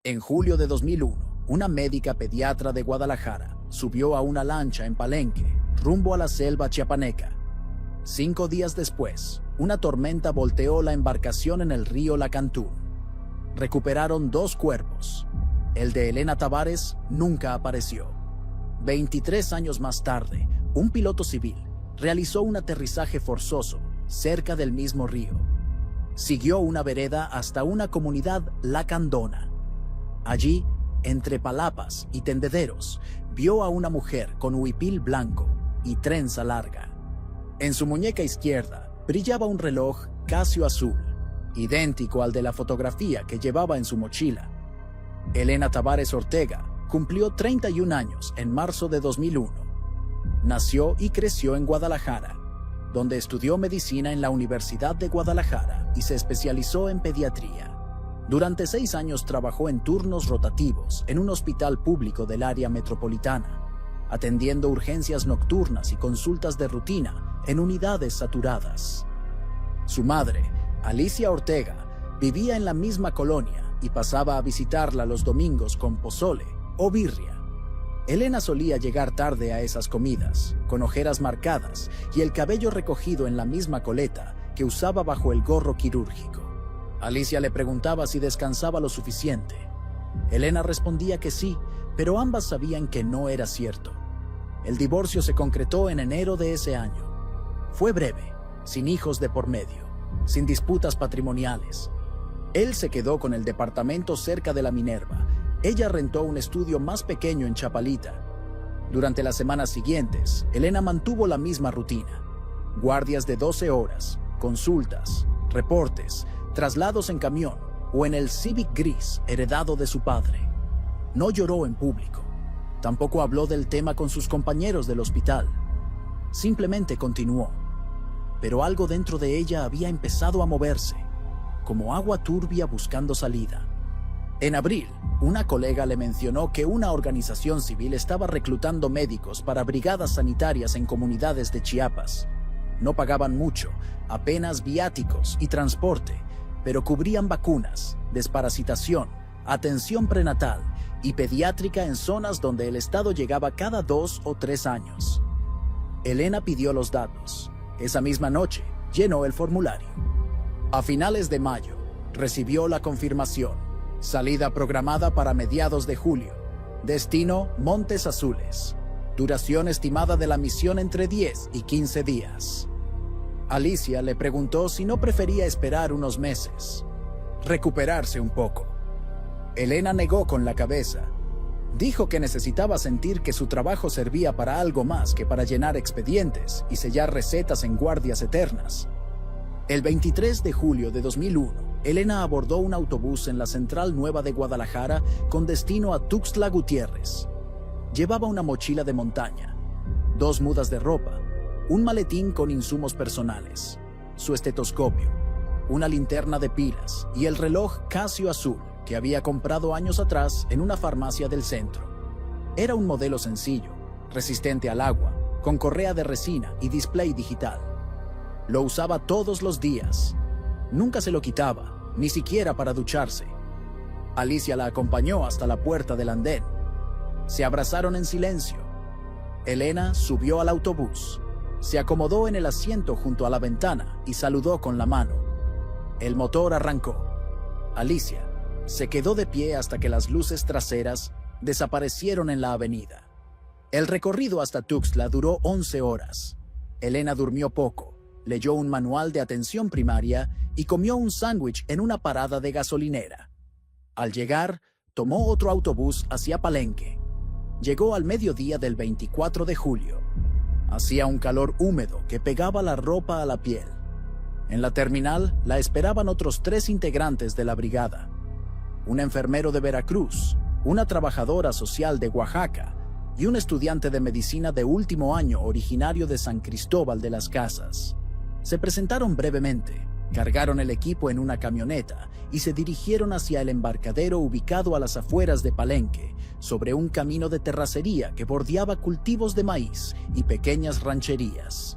En julio de 2001, una médica pediatra de Guadalajara subió a una lancha en Palenque, rumbo a la selva chiapaneca. 5 días después, una tormenta volteó la embarcación en el río Lacantún. Recuperaron 2 cuerpos. El de Elena Tavares nunca apareció. 23 años más tarde, un piloto civil realizó un aterrizaje forzoso cerca del mismo río. Siguió una vereda hasta una comunidad lacandona. Allí, entre palapas y tendederos, vio a una mujer con huipil blanco y trenza larga. En su muñeca izquierda brillaba un reloj Casio azul, idéntico al de la fotografía que llevaba en su mochila. Elena Tavares Ortega cumplió 31 años en marzo de 2001. Nació y creció en Guadalajara, donde estudió medicina en la Universidad de Guadalajara y se especializó en pediatría. Durante 6 años trabajó en turnos rotativos en un hospital público del área metropolitana, atendiendo urgencias nocturnas y consultas de rutina en unidades saturadas. Su madre, Alicia Ortega, vivía en la misma colonia y pasaba a visitarla los domingos con pozole o birria. Elena solía llegar tarde a esas comidas, con ojeras marcadas y el cabello recogido en la misma coleta que usaba bajo el gorro quirúrgico. Alicia le preguntaba si descansaba lo suficiente. Elena respondía que sí, pero ambas sabían que no era cierto. El divorcio se concretó en enero de ese año. Fue breve, sin hijos de por medio, sin disputas patrimoniales. Él se quedó con el departamento cerca de la Minerva. Ella rentó un estudio más pequeño en Chapalita. Durante las semanas siguientes, Elena mantuvo la misma rutina. Guardias de 12 horas, consultas, reportes, traslados en camión o en el Civic gris heredado de su padre. No lloró en público. Tampoco habló del tema con sus compañeros del hospital. Simplemente continuó. Pero algo dentro de ella había empezado a moverse, como agua turbia buscando salida. En abril, una colega le mencionó que una organización civil estaba reclutando médicos para brigadas sanitarias en comunidades de Chiapas. No pagaban mucho, apenas viáticos y transporte, pero cubrían vacunas, desparasitación, atención prenatal y pediátrica en zonas donde el Estado llegaba cada 2 o 3 años. Elena pidió los datos. Esa misma noche, llenó el formulario. A finales de mayo, recibió la confirmación. Salida programada para mediados de julio. Destino, Montes Azules. Duración estimada de la misión entre 10 y 15 días. Alicia le preguntó si no prefería esperar unos meses, recuperarse un poco. Elena negó con la cabeza. Dijo que necesitaba sentir que su trabajo servía para algo más que para llenar expedientes y sellar recetas en guardias eternas. El 23 de julio de 2001, Elena abordó un autobús en la Central Nueva de Guadalajara con destino a Tuxtla Gutiérrez. Llevaba una mochila de montaña, 2 mudas de ropa, un maletín con insumos personales, su estetoscopio, una linterna de pilas y el reloj Casio azul que había comprado años atrás en una farmacia del centro. Era un modelo sencillo, resistente al agua, con correa de resina y display digital. Lo usaba todos los días. Nunca se lo quitaba, ni siquiera para ducharse. Alicia la acompañó hasta la puerta del andén. Se abrazaron en silencio. Elena subió al autobús, se acomodó en el asiento junto a la ventana y saludó con la mano. El motor arrancó. Alicia se quedó de pie hasta que las luces traseras desaparecieron en la avenida. El recorrido hasta Tuxtla duró 11 horas. Elena durmió poco, leyó un manual de atención primaria y comió un sándwich en una parada de gasolinera. Al llegar, tomó otro autobús hacia Palenque. Llegó al mediodía del 24 de julio. Hacía un calor húmedo que pegaba la ropa a la piel. En la terminal la esperaban otros 3 integrantes de la brigada. Un enfermero de Veracruz, una trabajadora social de Oaxaca y un estudiante de medicina de último año originario de San Cristóbal de las Casas. Se presentaron brevemente, cargaron el equipo en una camioneta y se dirigieron hacia el embarcadero ubicado a las afueras de Palenque, sobre un camino de terracería que bordeaba cultivos de maíz y pequeñas rancherías.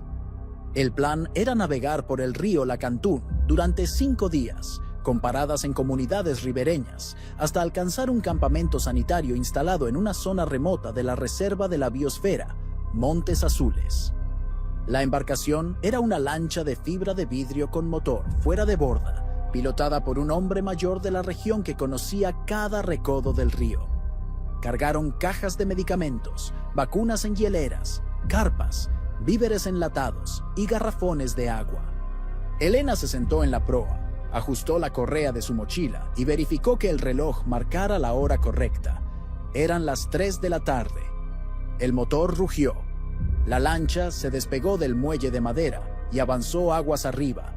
El plan era navegar por el río Lacantún durante 5 días, con paradas en comunidades ribereñas, hasta alcanzar un campamento sanitario instalado en una zona remota de la reserva de la biosfera, Montes Azules. La embarcación era una lancha de fibra de vidrio con motor fuera de borda, pilotada por un hombre mayor de la región que conocía cada recodo del río. Cargaron cajas de medicamentos, vacunas en hieleras, carpas, víveres enlatados y garrafones de agua. Elena se sentó en la proa, ajustó la correa de su mochila y verificó que el reloj marcara la hora correcta. Eran las 3 de la tarde. El motor rugió. La lancha se despegó del muelle de madera y avanzó aguas arriba,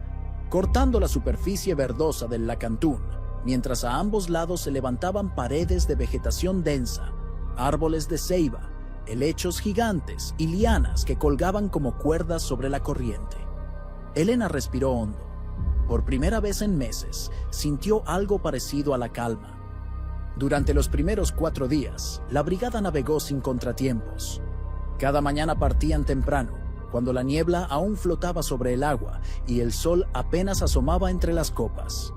cortando la superficie verdosa del Lacantún, mientras a ambos lados se levantaban paredes de vegetación densa, árboles de ceiba, helechos gigantes y lianas que colgaban como cuerdas sobre la corriente. Elena respiró hondo. Por primera vez en meses, sintió algo parecido a la calma. Durante los primeros 4 días, la brigada navegó sin contratiempos. Cada mañana partían temprano, cuando la niebla aún flotaba sobre el agua y el sol apenas asomaba entre las copas.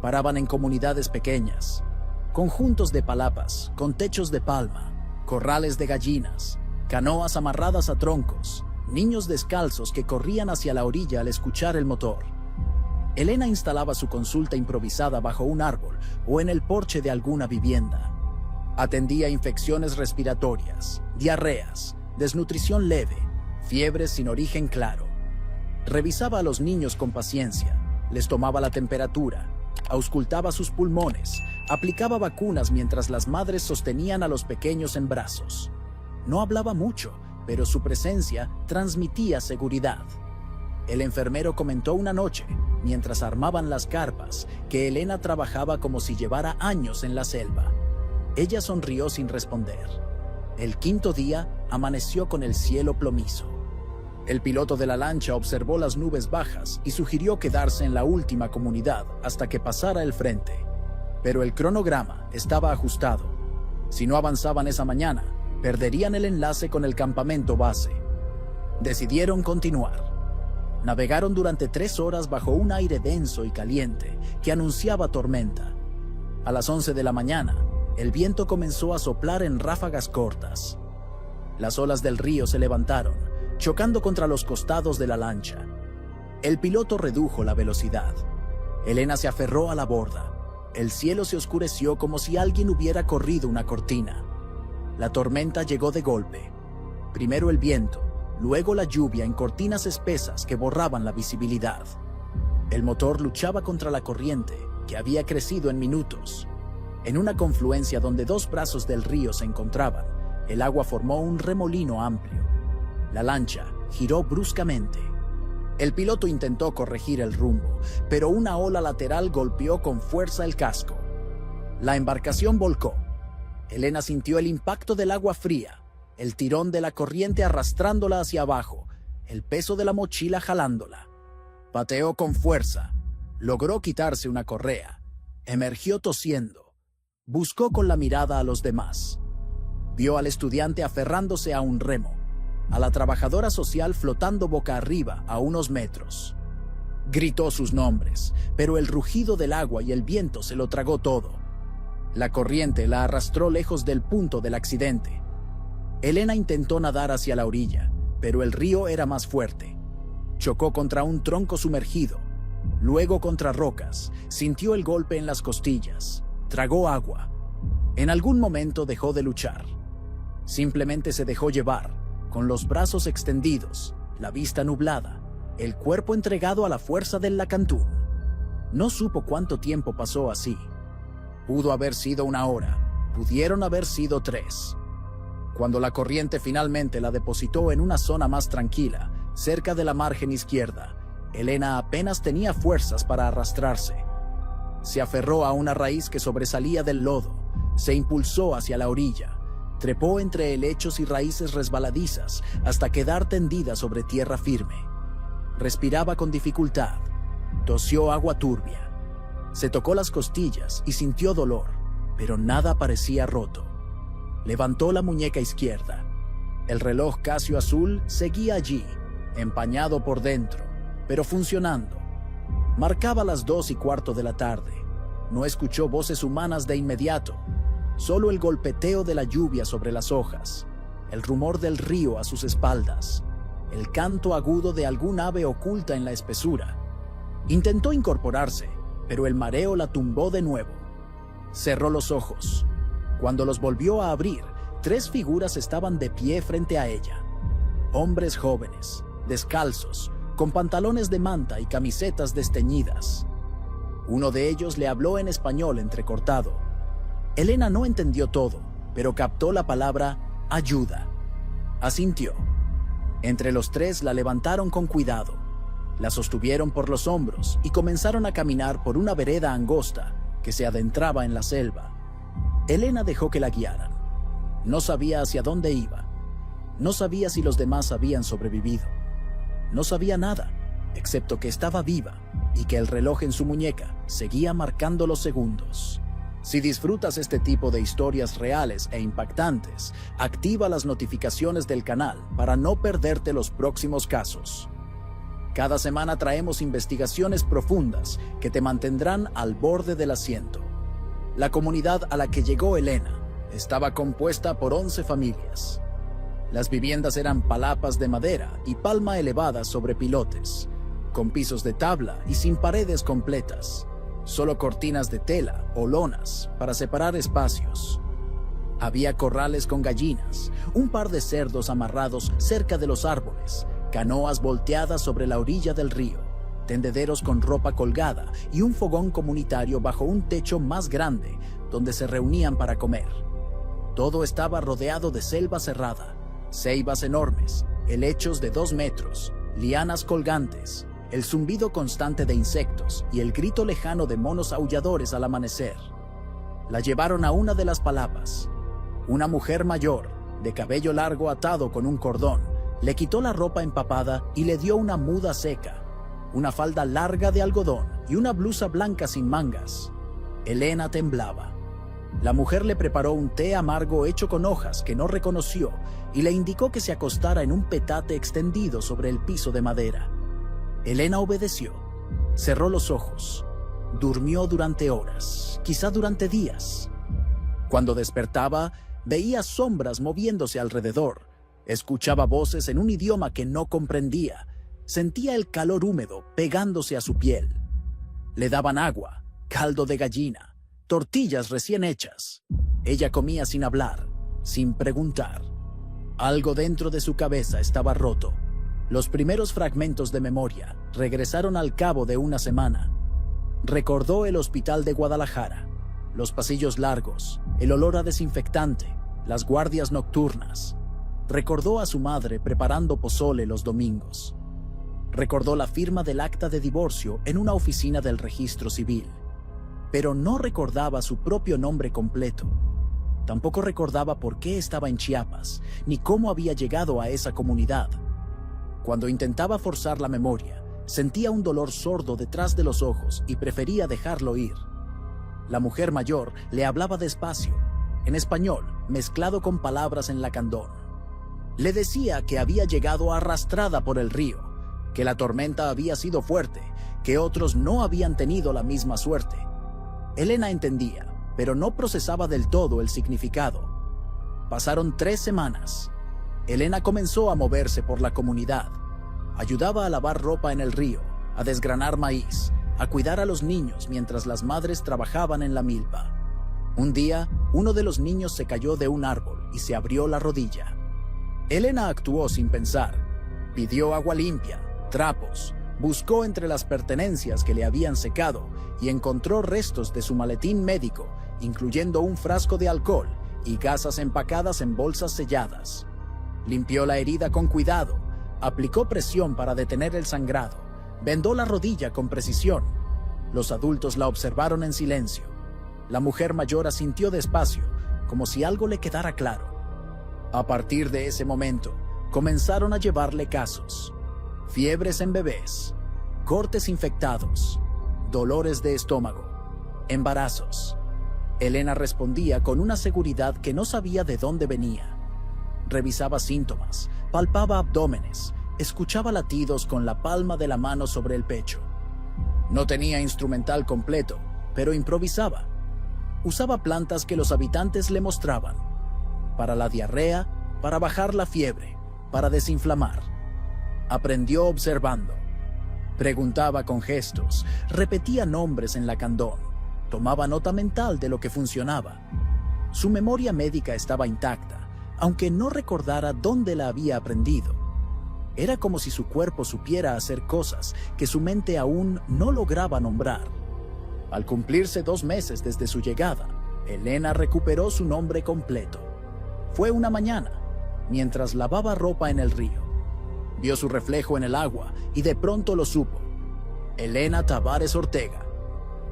Paraban en comunidades pequeñas, conjuntos de palapas con techos de palma, corrales de gallinas, canoas amarradas a troncos, niños descalzos que corrían hacia la orilla al escuchar el motor. Elena instalaba su consulta improvisada bajo un árbol o en el porche de alguna vivienda. Atendía infecciones respiratorias, diarreas, desnutrición leve, fiebres sin origen claro. Revisaba a los niños con paciencia, les tomaba la temperatura, auscultaba sus pulmones, aplicaba vacunas mientras las madres sostenían a los pequeños en brazos. No hablaba mucho, pero su presencia transmitía seguridad. El enfermero comentó una noche, mientras armaban las carpas, que Elena trabajaba como si llevara años en la selva. Ella sonrió sin responder. El 5.º día amaneció con el cielo plomizo. El piloto de la lancha observó las nubes bajas y sugirió quedarse en la última comunidad hasta que pasara el frente. Pero el cronograma estaba ajustado. Si no avanzaban esa mañana, perderían el enlace con el campamento base. Decidieron continuar. Navegaron durante 3 horas bajo un aire denso y caliente que anunciaba tormenta. A las 11 de la mañana, el viento comenzó a soplar en ráfagas cortas. Las olas del río se levantaron, chocando contra los costados de la lancha. El piloto redujo la velocidad. Elena se aferró a la borda. El cielo se oscureció como si alguien hubiera corrido una cortina. La tormenta llegó de golpe. Primero el viento, luego la lluvia en cortinas espesas que borraban la visibilidad. El motor luchaba contra la corriente, que había crecido en minutos. En una confluencia donde 2 brazos del río se encontraban, el agua formó un remolino amplio. La lancha giró bruscamente. El piloto intentó corregir el rumbo, pero una ola lateral golpeó con fuerza el casco. La embarcación volcó. Elena sintió el impacto del agua fría, el tirón de la corriente arrastrándola hacia abajo, el peso de la mochila jalándola. Pateó con fuerza, logró quitarse una correa, emergió tosiendo. Buscó con la mirada a los demás. Vio al estudiante aferrándose a un remo, a la trabajadora social flotando boca arriba a unos metros. Gritó sus nombres, pero el rugido del agua y el viento se lo tragó todo. La corriente la arrastró lejos del punto del accidente. Elena intentó nadar hacia la orilla, pero el río era más fuerte. Chocó contra un tronco sumergido, luego contra rocas, sintió el golpe en las costillas. Tragó agua. En algún momento dejó de luchar. Simplemente se dejó llevar, con los brazos extendidos, la vista nublada, el cuerpo entregado a la fuerza del Lacantún. No supo cuánto tiempo pasó así. Pudo haber sido 1 hora, pudieron haber sido 3. Cuando la corriente finalmente la depositó en una zona más tranquila, cerca de la margen izquierda, Elena apenas tenía fuerzas para arrastrarse. Se aferró a una raíz que sobresalía del lodo, se impulsó hacia la orilla, trepó entre helechos y raíces resbaladizas hasta quedar tendida sobre tierra firme. Respiraba con dificultad, tosió agua turbia. Se tocó las costillas y sintió dolor, pero nada parecía roto. Levantó la muñeca izquierda. El reloj Casio azul seguía allí, empañado por dentro, pero funcionando. Marcaba las 2:15 de la tarde. No escuchó voces humanas de inmediato, solo el golpeteo de la lluvia sobre las hojas, el rumor del río a sus espaldas, el canto agudo de algún ave oculta en la espesura. Intentó incorporarse, pero el mareo la tumbó de nuevo. Cerró los ojos. Cuando los volvió a abrir, 3 figuras estaban de pie frente a ella. Hombres jóvenes, descalzos, con pantalones de manta y camisetas desteñidas. Uno de ellos le habló en español entrecortado. Elena no entendió todo, pero captó la palabra ayuda. Asintió. Entre los 3 la levantaron con cuidado. La sostuvieron por los hombros y comenzaron a caminar por una vereda angosta que se adentraba en la selva. Elena dejó que la guiaran. No sabía hacia dónde iba. No sabía si los demás habían sobrevivido. No sabía nada, excepto que estaba viva y que el reloj en su muñeca seguía marcando los segundos. Si disfrutas este tipo de historias reales e impactantes, activa las notificaciones del canal para no perderte los próximos casos. Cada semana traemos investigaciones profundas que te mantendrán al borde del asiento. La comunidad a la que llegó Elena estaba compuesta por 11 familias. Las viviendas eran palapas de madera y palma elevadas sobre pilotes, con pisos de tabla y sin paredes completas, solo cortinas de tela o lonas para separar espacios. Había corrales con gallinas, un par de cerdos amarrados cerca de los árboles, canoas volteadas sobre la orilla del río, tendederos con ropa colgada y un fogón comunitario bajo un techo más grande donde se reunían para comer. Todo estaba rodeado de selva cerrada, ceibas enormes, helechos de 2 metros, lianas colgantes, el zumbido constante de insectos y el grito lejano de monos aulladores al amanecer. La llevaron a una de las palapas. Una mujer mayor, de cabello largo atado con un cordón, le quitó la ropa empapada y le dio una muda seca, una falda larga de algodón y una blusa blanca sin mangas. Elena temblaba. La mujer le preparó un té amargo hecho con hojas que no reconoció y le indicó que se acostara en un petate extendido sobre el piso de madera. Elena obedeció. Cerró los ojos. Durmió durante horas, quizá durante días. Cuando despertaba, veía sombras moviéndose alrededor. Escuchaba voces en un idioma que no comprendía. Sentía el calor húmedo pegándose a su piel. Le daban agua, caldo de gallina, tortillas recién hechas. Ella comía sin hablar, sin preguntar. Algo dentro de su cabeza estaba roto. Los primeros fragmentos de memoria regresaron al cabo de una semana. Recordó el hospital de Guadalajara, los pasillos largos, el olor a desinfectante, las guardias nocturnas. Recordó a su madre preparando pozole los domingos. Recordó la firma del acta de divorcio en una oficina del registro civil. Pero no recordaba su propio nombre completo. Tampoco recordaba por qué estaba en Chiapas, ni cómo había llegado a esa comunidad. Cuando intentaba forzar la memoria, sentía un dolor sordo detrás de los ojos y prefería dejarlo ir. La mujer mayor le hablaba despacio, en español, mezclado con palabras en lacandón. Le decía que había llegado arrastrada por el río, que la tormenta había sido fuerte, que otros no habían tenido la misma suerte. Elena entendía, pero no procesaba del todo el significado. Pasaron 3 semanas. Elena comenzó a moverse por la comunidad. Ayudaba a lavar ropa en el río, a desgranar maíz, a cuidar a los niños mientras las madres trabajaban en la milpa. Un día, uno de los niños se cayó de un árbol y se abrió la rodilla. Elena actuó sin pensar. Pidió agua limpia, trapos, buscó entre las pertenencias que le habían secado y encontró restos de su maletín médico, incluyendo un frasco de alcohol y gasas empacadas en bolsas selladas. Limpió la herida con cuidado, aplicó presión para detener el sangrado, vendó la rodilla con precisión. Los adultos la observaron en silencio. La mujer mayor asintió despacio, como si algo le quedara claro. A partir de ese momento, comenzaron a llevarle casos. Fiebres en bebés, cortes infectados, dolores de estómago, embarazos. Elena respondía con una seguridad que no sabía de dónde venía. Revisaba síntomas, palpaba abdómenes, escuchaba latidos con la palma de la mano sobre el pecho. No tenía instrumental completo, pero improvisaba. Usaba plantas que los habitantes le mostraban. Para la diarrea, para bajar la fiebre, para desinflamar. Aprendió observando. Preguntaba con gestos, repetía nombres en lacandón, tomaba nota mental de lo que funcionaba. Su memoria médica estaba intacta, aunque no recordara dónde la había aprendido. Era como si su cuerpo supiera hacer cosas que su mente aún no lograba nombrar. Al cumplirse 2 meses desde su llegada, Elena recuperó su nombre completo. Fue una mañana, mientras lavaba ropa en el río. Vio su reflejo en el agua y de pronto lo supo. Elena Tavares Ortega,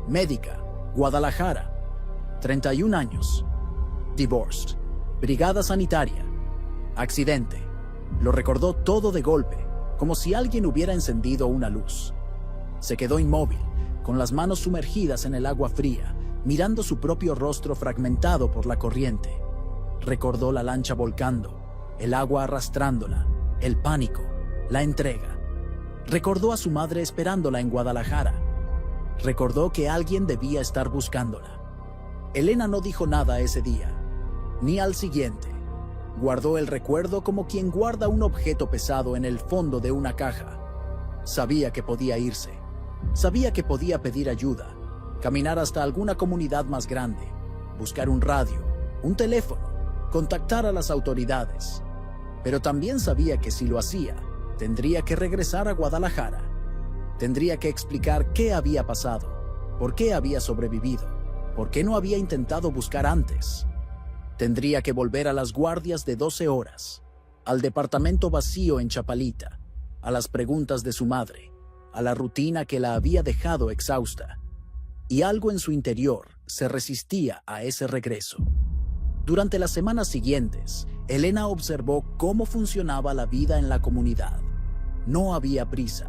médica, Guadalajara, 31 años, divorced, brigada sanitaria, accidente. Lo recordó todo de golpe, como si alguien hubiera encendido una luz. Se quedó inmóvil, con las manos sumergidas en el agua fría, mirando su propio rostro fragmentado por la corriente. Recordó la lancha volcando, el agua arrastrándola, el pánico, la entrega. Recordó a su madre esperándola en Guadalajara. Recordó que alguien debía estar buscándola. Elena no dijo nada ese día, ni al siguiente. Guardó el recuerdo como quien guarda un objeto pesado en el fondo de una caja. Sabía que podía irse. Sabía que podía pedir ayuda, caminar hasta alguna comunidad más grande, buscar un radio, un teléfono, contactar a las autoridades. Pero también sabía que si lo hacía, tendría que regresar a Guadalajara. Tendría que explicar qué había pasado, por qué había sobrevivido, por qué no había intentado buscar antes. Tendría que volver a las guardias de 12 horas, al departamento vacío en Chapalita, a las preguntas de su madre, a la rutina que la había dejado exhausta. Y algo en su interior se resistía a ese regreso. Durante las semanas siguientes, Elena observó cómo funcionaba la vida en la comunidad. No había prisa,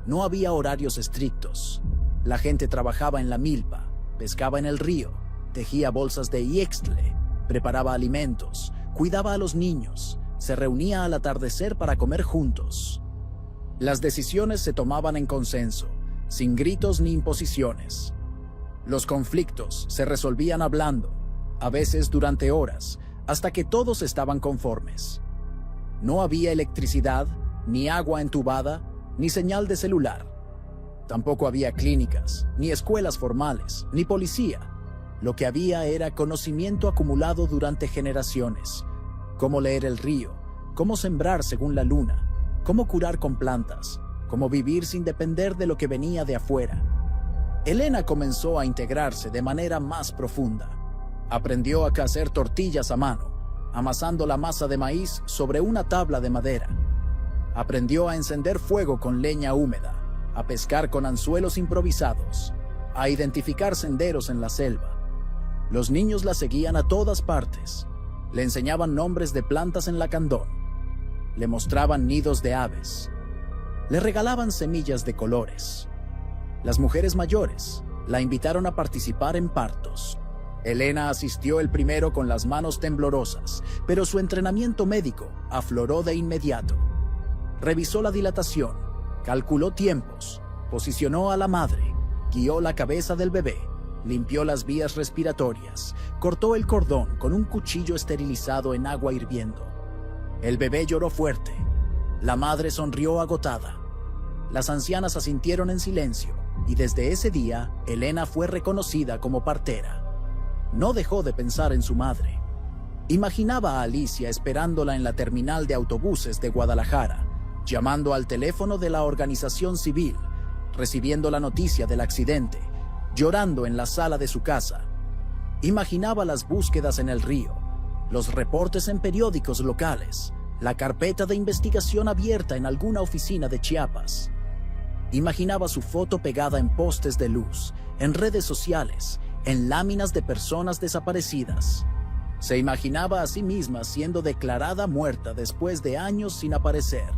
no había horarios estrictos. La gente trabajaba en la milpa, pescaba en el río, tejía bolsas de Ixtle, preparaba alimentos, cuidaba a los niños, se reunía al atardecer para comer juntos. Las decisiones se tomaban en consenso, sin gritos ni imposiciones. Los conflictos se resolvían hablando, a veces durante horas, hasta que todos estaban conformes. No había electricidad, ni agua entubada, ni señal de celular. Tampoco había clínicas, ni escuelas formales, ni policía. Lo que había era conocimiento acumulado durante generaciones. Cómo leer el río, cómo sembrar según la luna, cómo curar con plantas, cómo vivir sin depender de lo que venía de afuera. Elena comenzó a integrarse de manera más profunda. Aprendió a hacer tortillas a mano, amasando la masa de maíz sobre una tabla de madera. Aprendió a encender fuego con leña húmeda, a pescar con anzuelos improvisados, a identificar senderos en la selva. Los niños la seguían a todas partes. Le enseñaban nombres de plantas en lacandón. Le mostraban nidos de aves. Le regalaban semillas de colores. Las mujeres mayores la invitaron a participar en partos. Elena asistió el primero con las manos temblorosas, pero su entrenamiento médico afloró de inmediato. Revisó la dilatación, calculó tiempos, posicionó a la madre, guió la cabeza del bebé, limpió las vías respiratorias, cortó el cordón con un cuchillo esterilizado en agua hirviendo. El bebé lloró fuerte. La madre sonrió agotada. Las ancianas asintieron en silencio, y desde ese día, Elena fue reconocida como partera. No dejó de pensar en su madre. Imaginaba a Alicia esperándola en la terminal de autobuses de Guadalajara, llamando al teléfono de la organización civil, recibiendo la noticia del accidente, llorando en la sala de su casa. Imaginaba las búsquedas en el río, los reportes en periódicos locales, la carpeta de investigación abierta en alguna oficina de Chiapas. Imaginaba su foto pegada en postes de luz, en redes sociales, en láminas de personas desaparecidas. Se imaginaba a sí misma siendo declarada muerta después de años sin aparecer.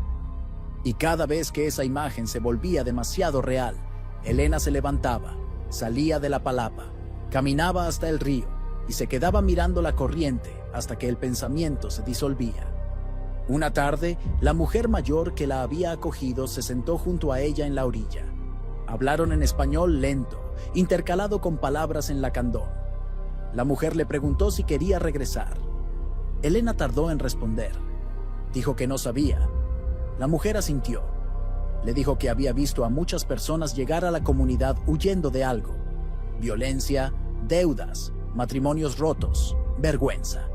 Y cada vez que esa imagen se volvía demasiado real, Elena se levantaba, salía de la palapa, caminaba hasta el río y se quedaba mirando la corriente hasta que el pensamiento se disolvía. Una tarde, la mujer mayor que la había acogido se sentó junto a ella en la orilla. Hablaron en español lento, intercalado con palabras en lacandón. La mujer le preguntó si quería regresar. Elena tardó en responder. Dijo que no sabía. La mujer asintió. Le dijo que había visto a muchas personas llegar a la comunidad huyendo de algo: violencia, deudas, matrimonios rotos, vergüenza.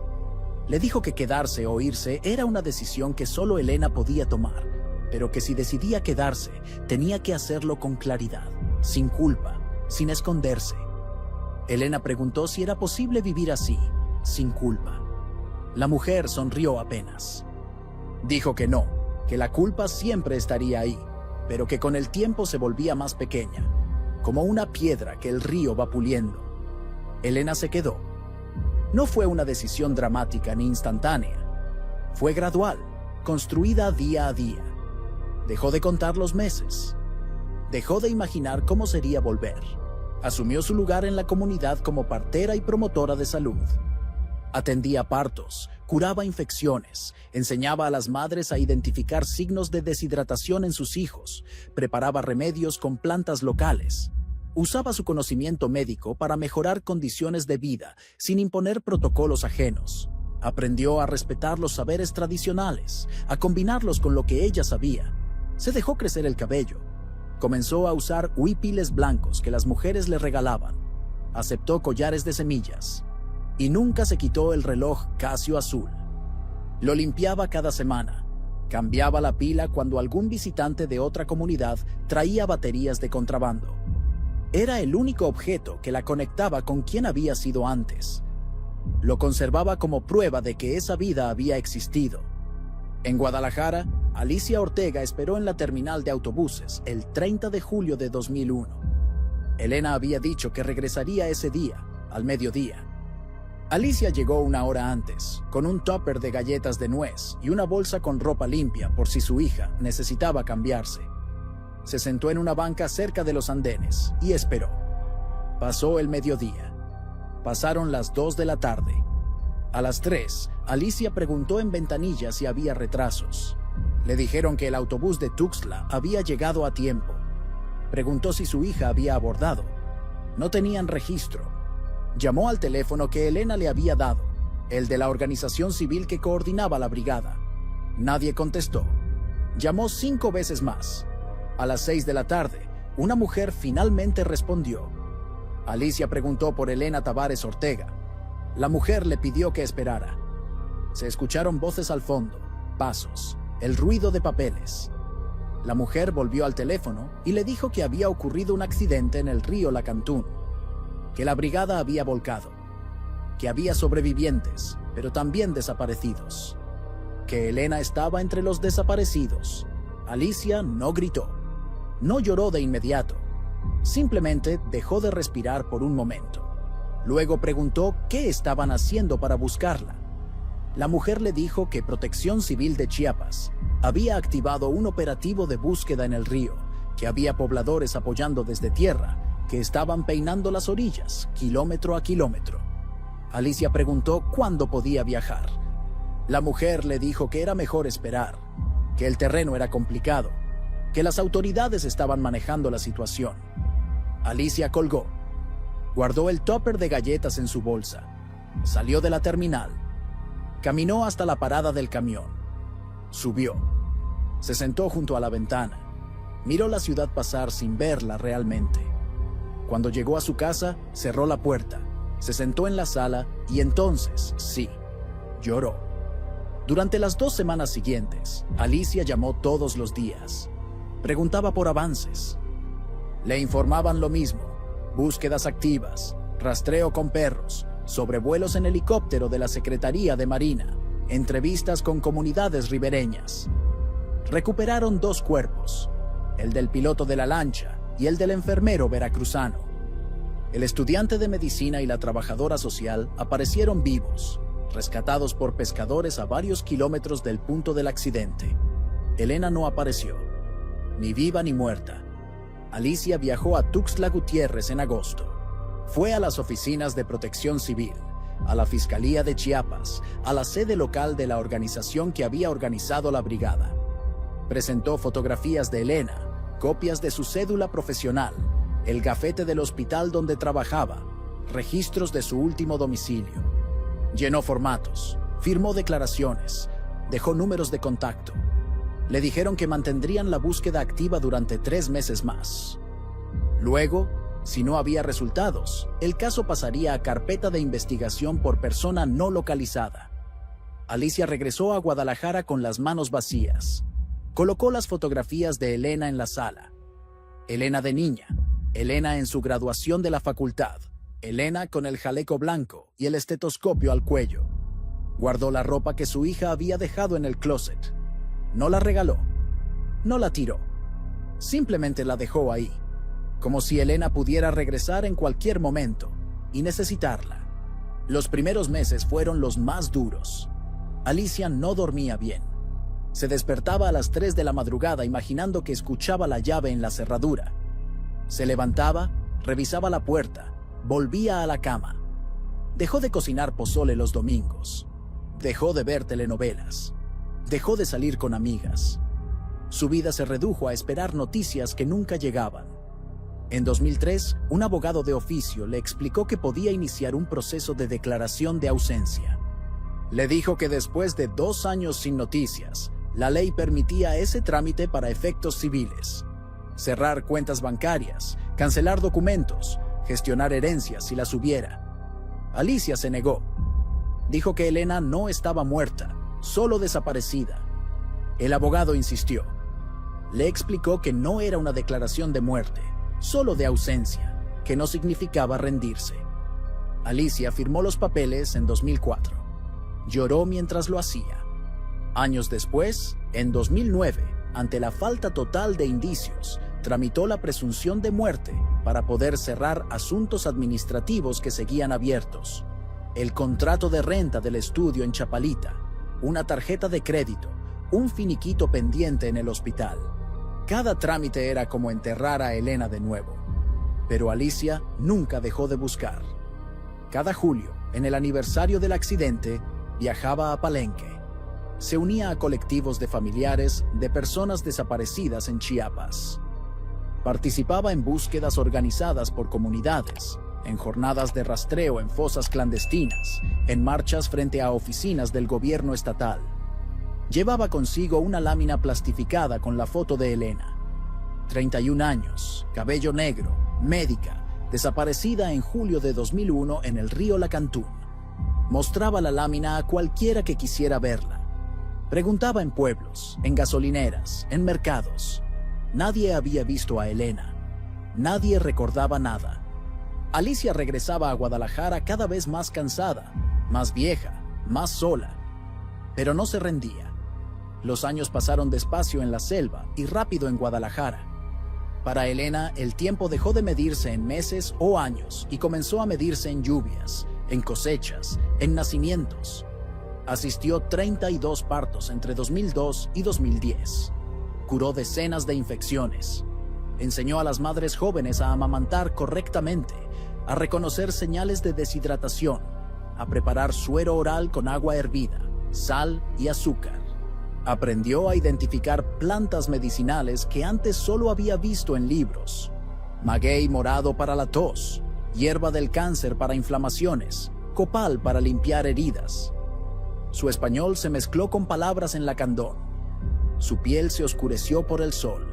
Le dijo que quedarse o irse era una decisión que solo Elena podía tomar, pero que si decidía quedarse, tenía que hacerlo con claridad, sin culpa, sin esconderse. Elena preguntó si era posible vivir así, sin culpa. La mujer sonrió apenas. Dijo que no, que la culpa siempre estaría ahí, pero que con el tiempo se volvía más pequeña, como una piedra que el río va puliendo. Elena se quedó. No fue una decisión dramática ni instantánea. Fue gradual, construida día a día. Dejó de contar los meses. Dejó de imaginar cómo sería volver. Asumió su lugar en la comunidad como partera y promotora de salud. Atendía partos, curaba infecciones, enseñaba a las madres a identificar signos de deshidratación en sus hijos, preparaba remedios con plantas locales. Usaba su conocimiento médico para mejorar condiciones de vida sin imponer protocolos ajenos. Aprendió a respetar los saberes tradicionales, a combinarlos con lo que ella sabía. Se dejó crecer el cabello. Comenzó a usar huipiles blancos que las mujeres le regalaban. Aceptó collares de semillas. Y nunca se quitó el reloj Casio azul. Lo limpiaba cada semana. Cambiaba la pila cuando algún visitante de otra comunidad traía baterías de contrabando. Era el único objeto que la conectaba con quien había sido antes. Lo conservaba como prueba de que esa vida había existido. En Guadalajara, Alicia Ortega esperó en la terminal de autobuses el 30 de julio de 2001. Elena había dicho que regresaría ese día, al mediodía. Alicia llegó una hora antes, con un tupper de galletas de nuez y una bolsa con ropa limpia por si su hija necesitaba cambiarse. Se sentó en una banca cerca de los andenes y esperó. Pasó el mediodía. Pasaron las 2 de la tarde. A las 3, Alicia preguntó en ventanilla si había retrasos. Le dijeron que el autobús de Tuxtla había llegado a tiempo. Preguntó si su hija había abordado. No tenían registro. Llamó al teléfono que Elena le había dado, el de la organización civil que coordinaba la brigada. Nadie contestó. Llamó 5 veces más. A las 6 de la tarde, una mujer finalmente respondió. Alicia preguntó por Elena Tavares Ortega. La mujer le pidió que esperara. Se escucharon voces al fondo, pasos, el ruido de papeles. La mujer volvió al teléfono y le dijo que había ocurrido un accidente en el río Lacantún, que la brigada había volcado, que había sobrevivientes, pero también desaparecidos, que Elena estaba entre los desaparecidos. Alicia no gritó, no lloró de inmediato, simplemente dejó de respirar por un momento. Luego preguntó qué estaban haciendo para buscarla. La mujer le dijo que Protección Civil de Chiapas había activado un operativo de búsqueda en el río, que había pobladores apoyando desde tierra, que estaban peinando las orillas, kilómetro a kilómetro. Alicia preguntó cuándo podía viajar. La mujer le dijo que era mejor esperar, que el terreno era complicado, que las autoridades estaban manejando la situación. Alicia colgó. Guardó el tupper de galletas en su bolsa. Salió de la terminal. Caminó hasta la parada del camión. Subió. Se sentó junto a la ventana. Miró la ciudad pasar sin verla realmente. Cuando llegó a su casa, cerró la puerta, se sentó en la sala y entonces, sí, lloró. Durante las 2 semanas siguientes, Alicia llamó todos los días. Preguntaba por avances. Le informaban lo mismo: búsquedas activas, rastreo con perros, sobrevuelos en helicóptero de la Secretaría de Marina, entrevistas con comunidades ribereñas. Recuperaron 2 cuerpos, el del piloto de la lancha y el del enfermero veracruzano. El estudiante de medicina y la trabajadora social aparecieron vivos, rescatados por pescadores a varios kilómetros del punto del accidente. Elena no apareció, ni viva ni muerta. Alicia viajó a Tuxtla Gutiérrez en agosto. Fue a las oficinas de Protección Civil, a la Fiscalía de Chiapas, a la sede local de la organización que había organizado la brigada. Presentó fotografías de Elena, copias de su cédula profesional, el gafete del hospital donde trabajaba, registros de su último domicilio. Llenó formatos, firmó declaraciones, dejó números de contacto. Le dijeron que mantendrían la búsqueda activa durante 3 meses más. Luego, si no había resultados, el caso pasaría a carpeta de investigación por persona no localizada. Alicia regresó a Guadalajara con las manos vacías. Colocó las fotografías de Elena en la sala. Elena de niña, Elena en su graduación de la facultad, Elena con el jaleco blanco y el estetoscopio al cuello. Guardó la ropa que su hija había dejado en el closet. No la regaló, no la tiró, simplemente la dejó ahí, como si Elena pudiera regresar en cualquier momento y necesitarla. Los primeros meses fueron los más duros. Alicia no dormía bien. Se despertaba a las 3 de la madrugada imaginando que escuchaba la llave en la cerradura. Se levantaba, revisaba la puerta, volvía a la cama. Dejó de cocinar pozole los domingos. Dejó de ver telenovelas. Dejó de salir con amigas. Su vida se redujo a esperar noticias que nunca llegaban. En 2003, un abogado de oficio le explicó que podía iniciar un proceso de declaración de ausencia. Le dijo que después de 2 años sin noticias, la ley permitía ese trámite para efectos civiles. Cerrar cuentas bancarias, cancelar documentos, gestionar herencias si las hubiera. Alicia se negó. Dijo que Elena no estaba muerta, solo desaparecida. El abogado insistió. Le explicó que no era una declaración de muerte, solo de ausencia, que no significaba rendirse. Alicia firmó los papeles en 2004. Lloró mientras lo hacía. Años después, en 2009, ante la falta total de indicios, tramitó la presunción de muerte para poder cerrar asuntos administrativos que seguían abiertos. El contrato de renta del estudio en Chapalita, una tarjeta de crédito, un finiquito pendiente en el hospital. Cada trámite era como enterrar a Elena de nuevo. Pero Alicia nunca dejó de buscar. Cada julio, en el aniversario del accidente, viajaba a Palenque. Se unía a colectivos de familiares de personas desaparecidas en Chiapas. Participaba en búsquedas organizadas por comunidades, en jornadas de rastreo en fosas clandestinas, en marchas frente a oficinas del gobierno estatal. Llevaba consigo una lámina plastificada con la foto de Elena. 31 años, cabello negro, médica, desaparecida en julio de 2001 en el río Lacantún. Mostraba la lámina a cualquiera que quisiera verla. Preguntaba en pueblos, en gasolineras, en mercados. Nadie había visto a Elena. Nadie recordaba nada. Alicia regresaba a Guadalajara cada vez más cansada, más vieja, más sola. Pero no se rendía. Los años pasaron despacio en la selva y rápido en Guadalajara. Para Elena, el tiempo dejó de medirse en meses o años y comenzó a medirse en lluvias, en cosechas, en nacimientos. Asistió 32 partos entre 2002 y 2010. Curó decenas de infecciones. Enseñó a las madres jóvenes a amamantar correctamente, a reconocer señales de deshidratación, a preparar suero oral con agua hervida, sal y azúcar. Aprendió a identificar plantas medicinales que antes solo había visto en libros. Maguey morado para la tos, hierba del cáncer para inflamaciones, copal para limpiar heridas. Su español se mezcló con palabras en lacandón. Su piel se oscureció por el sol.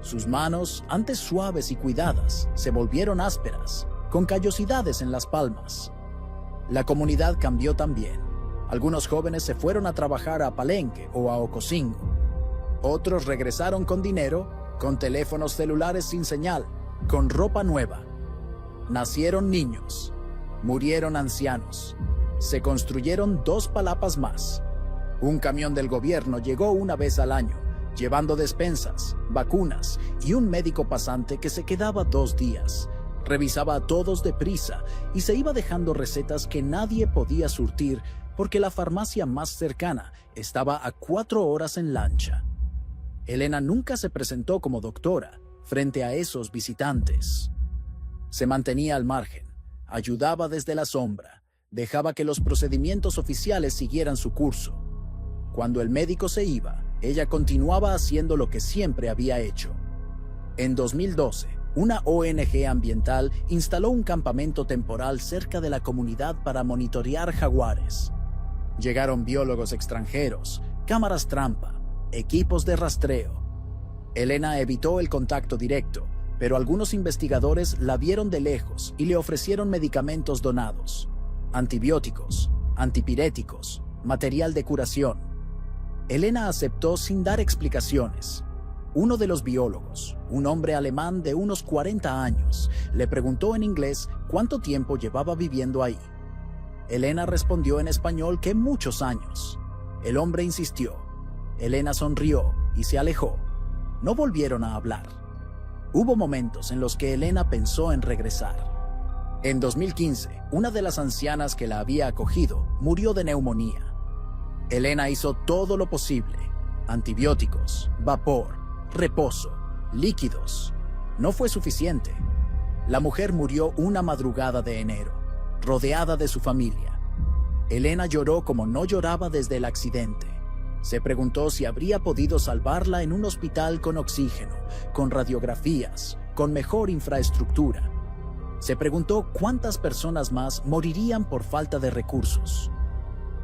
Sus manos, antes suaves y cuidadas, se volvieron ásperas, con callosidades en las palmas. La comunidad cambió también. Algunos jóvenes se fueron a trabajar a Palenque o a Ocosingo. Otros regresaron con dinero, con teléfonos celulares sin señal, con ropa nueva. Nacieron niños, murieron ancianos. Se construyeron 2 palapas más. Un camión del gobierno llegó una vez al año, llevando despensas, vacunas y un médico pasante que se quedaba 2 días. Revisaba a todos deprisa y se iba dejando recetas que nadie podía surtir porque la farmacia más cercana estaba a 4 horas en lancha. Elena nunca se presentó como doctora frente a esos visitantes. Se mantenía al margen, ayudaba desde la sombra, dejaba que los procedimientos oficiales siguieran su curso. Cuando el médico se iba, ella continuaba haciendo lo que siempre había hecho. En 2012, una ONG ambiental instaló un campamento temporal cerca de la comunidad para monitorear jaguares. Llegaron biólogos extranjeros, cámaras trampa, equipos de rastreo. Elena evitó el contacto directo, pero algunos investigadores la vieron de lejos y le ofrecieron medicamentos donados, antibióticos, antipiréticos, material de curación. Elena aceptó sin dar explicaciones. Uno de los biólogos, un hombre alemán de unos 40 años, le preguntó en inglés cuánto tiempo llevaba viviendo ahí. Elena respondió en español que muchos años. El hombre insistió. Elena sonrió y se alejó. No volvieron a hablar. Hubo momentos en los que Elena pensó en regresar. En 2015, una de las ancianas que la había acogido murió de neumonía. Elena hizo todo lo posible: antibióticos, vapor, reposo, líquidos. No fue suficiente. La mujer murió una madrugada de enero, rodeada de su familia. Elena lloró como no lloraba desde el accidente. Se preguntó si habría podido salvarla en un hospital con oxígeno, con radiografías, con mejor infraestructura. Se preguntó cuántas personas más morirían por falta de recursos.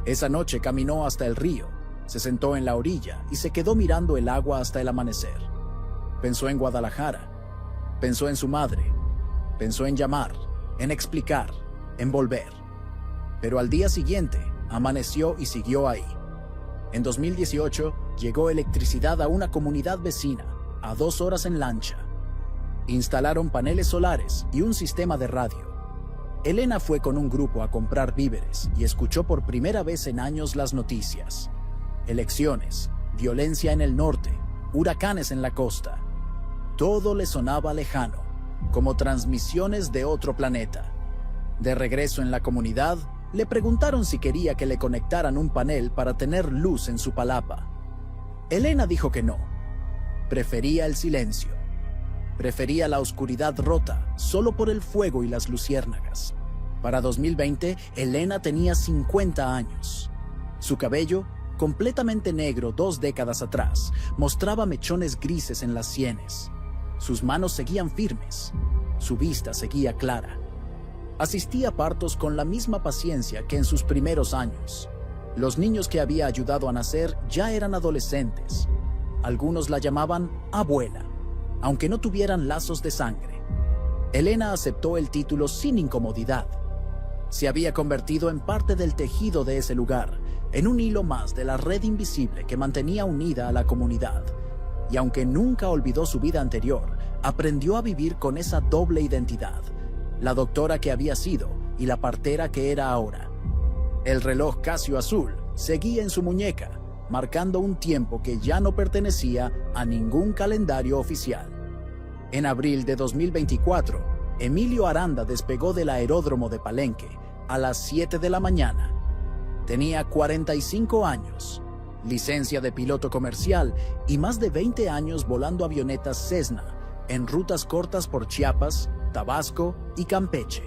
Esa noche caminó hasta el río, se sentó en la orilla y se quedó mirando el agua hasta el amanecer. Pensó en Guadalajara, pensó en su madre, pensó en llamar, en explicar, en volver. Pero al día siguiente amaneció y siguió ahí. En 2018 llegó electricidad a una comunidad vecina, a 2 horas en lancha. Instalaron paneles solares y un sistema de radio. Elena fue con un grupo a comprar víveres y escuchó por primera vez en años las noticias. Elecciones, violencia en el norte, huracanes en la costa. Todo le sonaba lejano, como transmisiones de otro planeta. De regreso en la comunidad, le preguntaron si quería que le conectaran un panel para tener luz en su palapa. Elena dijo que no. Prefería el silencio. Prefería la oscuridad rota, solo por el fuego y las luciérnagas. Para 2020, Elena tenía 50 años. Su cabello, completamente negro 2 décadas atrás, mostraba mechones grises en las sienes. Sus manos seguían firmes. Su vista seguía clara. Asistía a partos con la misma paciencia que en sus primeros años. Los niños que había ayudado a nacer ya eran adolescentes. Algunos la llamaban abuela, aunque no tuvieran lazos de sangre. Elena aceptó el título sin incomodidad. Se había convertido en parte del tejido de ese lugar, en un hilo más de la red invisible que mantenía unida a la comunidad. Y aunque nunca olvidó su vida anterior, aprendió a vivir con esa doble identidad: la doctora que había sido y la partera que era ahora. El reloj Casio azul seguía en su muñeca, marcando un tiempo que ya no pertenecía a ningún calendario oficial. En abril de 2024, Emilio Aranda despegó del aeródromo de Palenque a las 7 de la mañana. Tenía 45 años, licencia de piloto comercial y más de 20 años volando avionetas Cessna en rutas cortas por Chiapas, Tabasco y Campeche.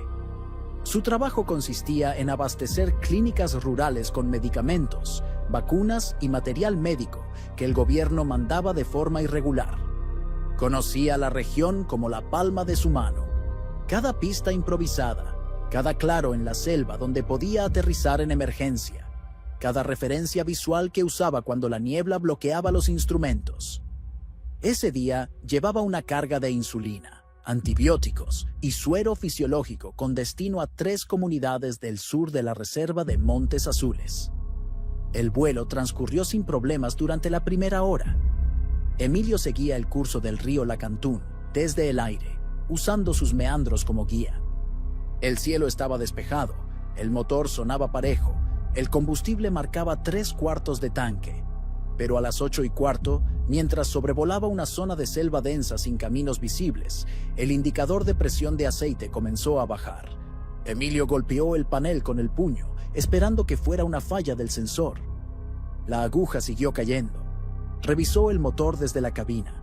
Su trabajo consistía en abastecer clínicas rurales con medicamentos, vacunas y material médico que el gobierno mandaba de forma irregular. Conocía la región como la palma de su mano. Cada pista improvisada, cada claro en la selva donde podía aterrizar en emergencia, cada referencia visual que usaba cuando la niebla bloqueaba los instrumentos. Ese día llevaba una carga de insulina, antibióticos y suero fisiológico con destino a 3 comunidades del sur de la reserva de Montes Azules. El vuelo transcurrió sin problemas durante la primera hora. Emilio seguía el curso del río Lacantún desde el aire, usando sus meandros como guía. El cielo estaba despejado, el motor sonaba parejo, el combustible marcaba 3/4 de tanque. Pero a las 8:15, mientras sobrevolaba una zona de selva densa sin caminos visibles, el indicador de presión de aceite comenzó a bajar. Emilio golpeó el panel con el puño, esperando que fuera una falla del sensor. La aguja siguió cayendo. Revisó el motor desde la cabina.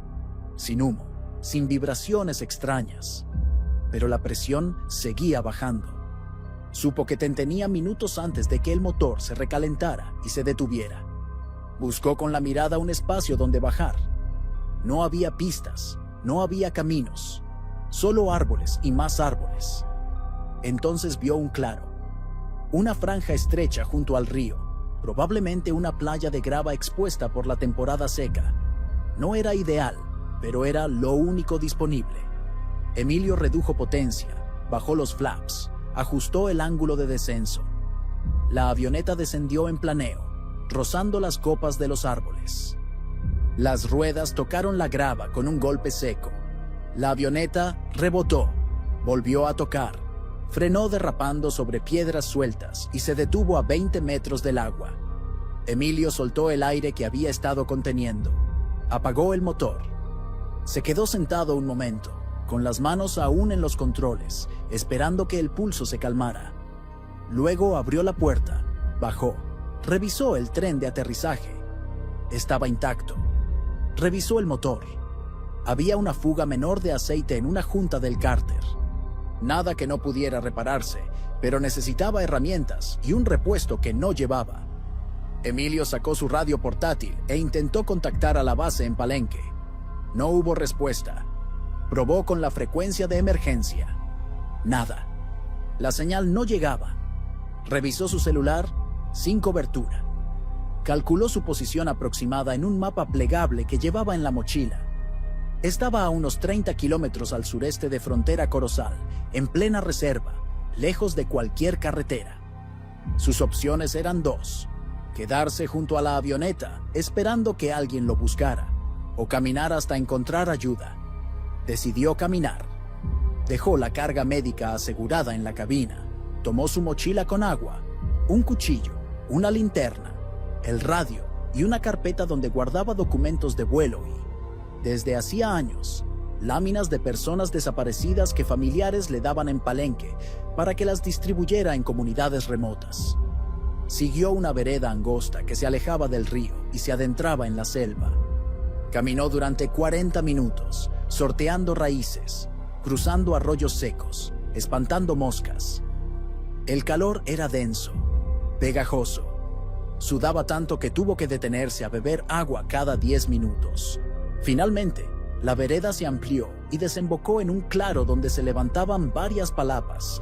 Sin humo, sin vibraciones extrañas. Pero la presión seguía bajando. Supo que tenía minutos antes de que el motor se recalentara y se detuviera. Buscó con la mirada un espacio donde bajar. No había pistas, no había caminos, solo árboles y más árboles. Entonces vio un claro, una franja estrecha junto al río, probablemente una playa de grava expuesta por la temporada seca. No era ideal, pero era lo único disponible. Emilio redujo potencia, bajó los flaps, ajustó el ángulo de descenso. La avioneta descendió en planeo, rozando las copas de los árboles. Las ruedas tocaron la grava con un golpe seco. La avioneta rebotó, volvió a tocar, frenó derrapando sobre piedras sueltas y se detuvo a 20 metros del agua. Emilio soltó el aire que había estado conteniendo. Apagó el motor. Se quedó sentado un momento, con las manos aún en los controles, esperando que el pulso se calmara. Luego abrió la puerta, bajó, revisó el tren de aterrizaje. Estaba intacto. Revisó el motor. Había una fuga menor de aceite en una junta del cárter. Nada que no pudiera repararse, pero necesitaba herramientas y un repuesto que no llevaba. Emilio sacó su radio portátil e intentó contactar a la base en Palenque. No hubo respuesta. Probó con la frecuencia de emergencia. Nada. La señal no llegaba. Revisó su celular, sin cobertura. Calculó su posición aproximada en un mapa plegable que llevaba en la mochila. Estaba a unos 30 kilómetros al sureste de Frontera Corozal, en plena reserva, lejos de cualquier carretera. Sus opciones eran dos: quedarse junto a la avioneta, esperando que alguien lo buscara, o caminar hasta encontrar ayuda. Decidió caminar. Dejó la carga médica asegurada en la cabina, tomó su mochila con agua, un cuchillo, una linterna, el radio y una carpeta donde guardaba documentos de vuelo y, desde hacía años, láminas de personas desaparecidas que familiares le daban en Palenque para que las distribuyera en comunidades remotas. Siguió una vereda angosta que se alejaba del río y se adentraba en la selva. Caminó durante 40 minutos, sorteando raíces, cruzando arroyos secos, espantando moscas. El calor era denso, pegajoso. Sudaba tanto que tuvo que detenerse a beber agua cada 10 minutos. Finalmente, la vereda se amplió y desembocó en un claro donde se levantaban varias palapas,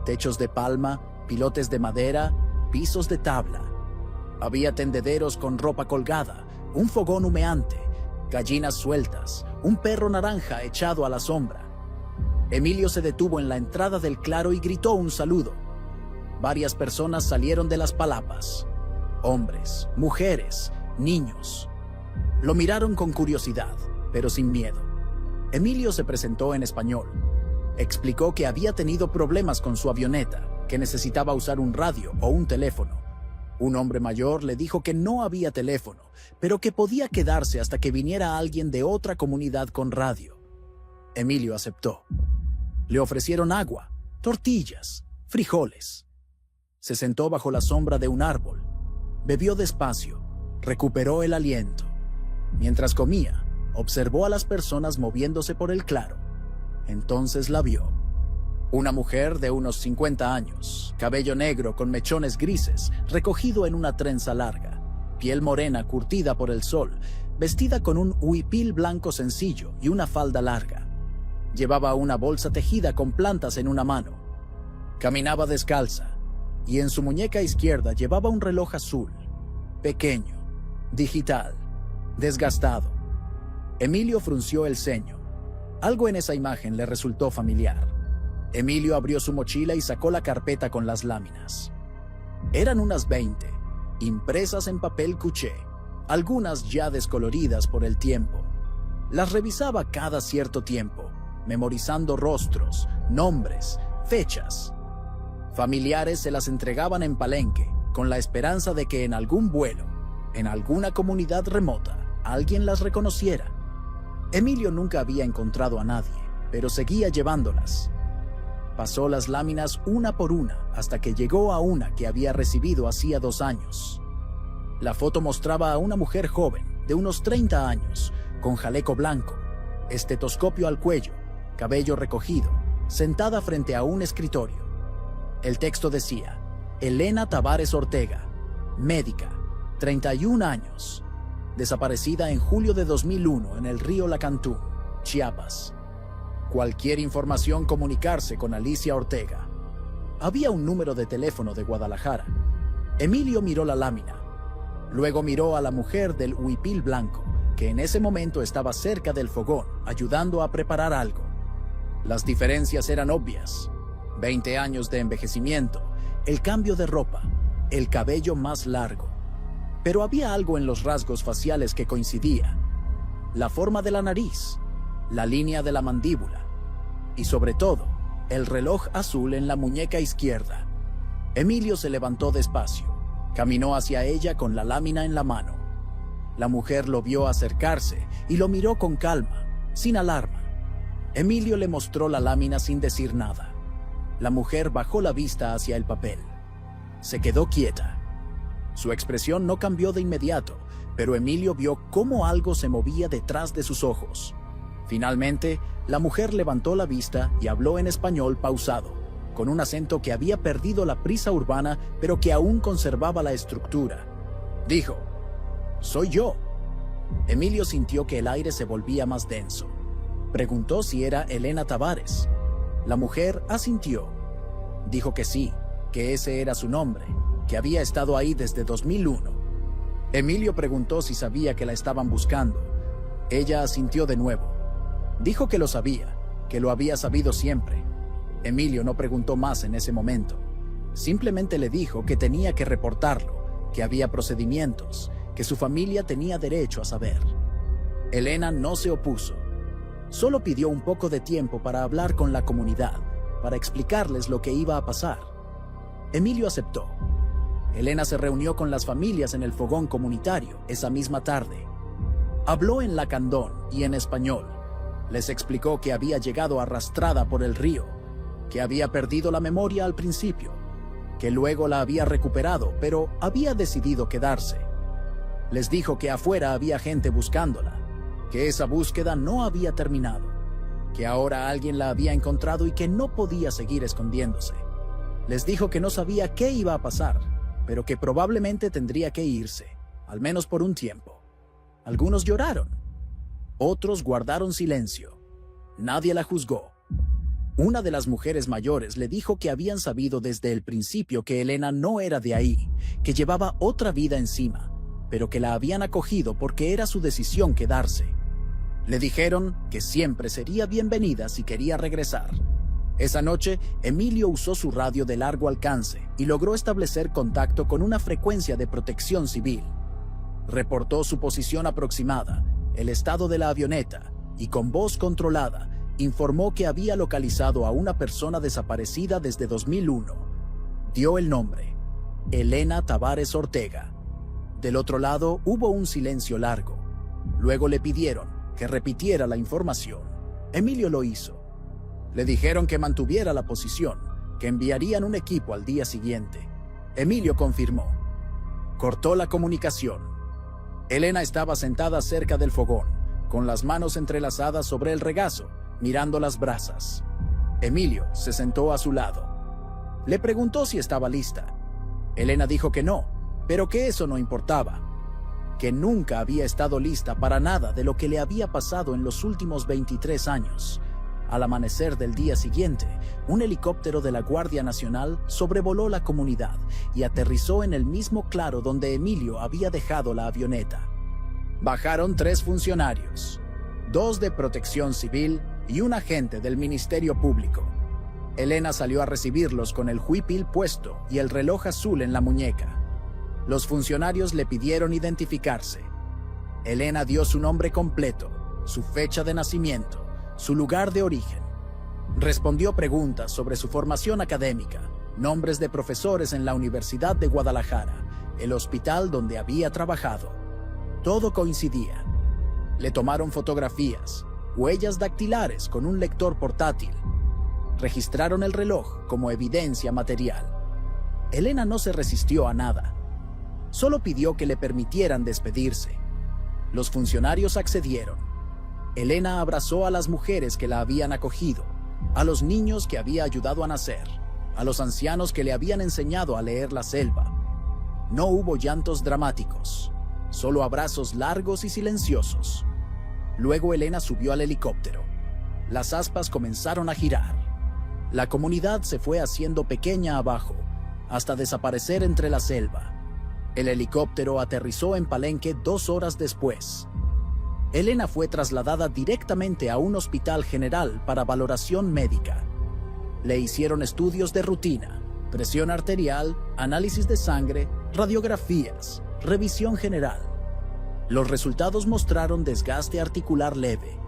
techos de palma, pilotes de madera, pisos de tabla. Había tendederos con ropa colgada, un fogón humeante, gallinas sueltas, un perro naranja echado a la sombra. Emilio se detuvo en la entrada del claro y gritó un saludo. Varias personas salieron de las palapas. Hombres, mujeres, niños. Lo miraron con curiosidad, pero sin miedo. Emilio se presentó en español. Explicó que había tenido problemas con su avioneta, que necesitaba usar un radio o un teléfono. Un hombre mayor le dijo que no había teléfono, pero que podía quedarse hasta que viniera alguien de otra comunidad con radio. Emilio aceptó. Le ofrecieron agua, tortillas, frijoles. Se sentó bajo la sombra de un árbol. Bebió despacio, recuperó el aliento. Mientras comía, observó a las personas moviéndose por el claro. Entonces la vio. Una mujer de unos 50 años, cabello negro con mechones grises, recogido en una trenza larga, piel morena curtida por el sol, vestida con un huipil blanco sencillo y una falda larga. Llevaba una bolsa tejida con plantas en una mano. Caminaba descalza, y en su muñeca izquierda llevaba un reloj azul, pequeño, digital, desgastado. Emilio frunció el ceño. Algo en esa imagen le resultó familiar. Emilio abrió su mochila y sacó la carpeta con las láminas. Eran unas 20, impresas en papel cuché, algunas ya descoloridas por el tiempo. Las revisaba cada cierto tiempo, memorizando rostros, nombres, fechas. Familiares se las entregaban en Palenque, con la esperanza de que en algún vuelo, en alguna comunidad remota, alguien las reconociera. Emilio nunca había encontrado a nadie, pero seguía llevándolas. Pasó las láminas una por una hasta que llegó a una que había recibido hacía 2 años. La foto mostraba a una mujer joven, de unos 30 años, con jaleco blanco, estetoscopio al cuello, cabello recogido, sentada frente a un escritorio. El texto decía: Elena Tavares Ortega, médica, 31 años, desaparecida en julio de 2001 en el río Lacantún, Chiapas. Cualquier información comunicarse con Alicia Ortega. Había un número de teléfono de Guadalajara. Emilio miró la lámina. Luego miró a la mujer del huipil blanco, que en ese momento estaba cerca del fogón, ayudando a preparar algo. Las diferencias eran obvias. 20 años de envejecimiento, el cambio de ropa, el cabello más largo. Pero había algo en los rasgos faciales que coincidía. La forma de la nariz, la línea de la mandíbula y sobre todo, el reloj azul en la muñeca izquierda. Emilio se levantó despacio, caminó hacia ella con la lámina en la mano. La mujer lo vio acercarse y lo miró con calma, sin alarma. Emilio le mostró la lámina sin decir nada. La mujer bajó la vista hacia el papel. Se quedó quieta. Su expresión no cambió de inmediato, pero Emilio vio cómo algo se movía detrás de sus ojos. Finalmente, la mujer levantó la vista y habló en español pausado, con un acento que había perdido la prisa urbana, pero que aún conservaba la estructura. Dijo: «Soy yo». Emilio sintió que el aire se volvía más denso. Preguntó si era Elena Tavares. La mujer asintió. Dijo que sí, que ese era su nombre, que había estado ahí desde 2001. Emilio preguntó si sabía que la estaban buscando. Ella asintió de nuevo. Dijo que lo sabía, que lo había sabido siempre. Emilio no preguntó más en ese momento. Simplemente le dijo que tenía que reportarlo, que había procedimientos, que su familia tenía derecho a saber. Elena no se opuso. Solo pidió un poco de tiempo para hablar con la comunidad, para explicarles lo que iba a pasar. Emilio aceptó. Elena se reunió con las familias en el fogón comunitario esa misma tarde. Habló en lacandón y en español. Les explicó que había llegado arrastrada por el río, que había perdido la memoria al principio, que luego la había recuperado, pero había decidido quedarse. Les dijo que afuera había gente buscándola, que esa búsqueda no había terminado, que ahora alguien la había encontrado y que no podía seguir escondiéndose. Les dijo que no sabía qué iba a pasar, pero que probablemente tendría que irse, al menos por un tiempo. Algunos lloraron. Otros guardaron silencio. Nadie la juzgó. Una de las mujeres mayores le dijo que habían sabido desde el principio que Elena no era de ahí, que llevaba otra vida encima, pero que la habían acogido porque era su decisión quedarse. Le dijeron que siempre sería bienvenida si quería regresar. Esa noche, Emilio usó su radio de largo alcance y logró establecer contacto con una frecuencia de protección civil. Reportó su posición aproximada, el estado de la avioneta, y con voz controlada, informó que había localizado a una persona desaparecida desde 2001. Dio el nombre: Elena Tavares Ortega. Del otro lado hubo un silencio largo. Luego le pidieron que repitiera la información. Emilio lo hizo. Le dijeron que mantuviera la posición, que enviarían un equipo al día siguiente. Emilio confirmó. Cortó la comunicación. Elena estaba sentada cerca del fogón, con las manos entrelazadas sobre el regazo, mirando las brasas. Emilio se sentó a su lado. Le preguntó si estaba lista. Elena dijo que no, pero que eso no importaba, que nunca había estado lista para nada de lo que le había pasado en los últimos 23 años. Al amanecer del día siguiente, un helicóptero de la Guardia Nacional sobrevoló la comunidad y aterrizó en el mismo claro donde Emilio había dejado la avioneta. Bajaron 3 funcionarios, 2 de Protección Civil y un agente del Ministerio Público. Elena salió a recibirlos con el huipil puesto y el reloj azul en la muñeca. Los funcionarios le pidieron identificarse. Elena dio su nombre completo, su fecha de nacimiento, su lugar de origen. Respondió preguntas sobre su formación académica, nombres de profesores en la Universidad de Guadalajara, el hospital donde había trabajado. Todo coincidía. Le tomaron fotografías, huellas dactilares con un lector portátil. Registraron el reloj como evidencia material. Elena no se resistió a nada. Solo pidió que le permitieran despedirse. Los funcionarios accedieron. Elena abrazó a las mujeres que la habían acogido, a los niños que había ayudado a nacer, a los ancianos que le habían enseñado a leer la selva. No hubo llantos dramáticos, solo abrazos largos y silenciosos. Luego Elena subió al helicóptero. Las aspas comenzaron a girar. La comunidad se fue haciendo pequeña abajo, hasta desaparecer entre la selva. El helicóptero aterrizó en Palenque 2 horas después. Elena fue trasladada directamente a un hospital general para valoración médica. Le hicieron estudios de rutina, presión arterial, análisis de sangre, radiografías, revisión general. Los resultados mostraron desgaste articular leve,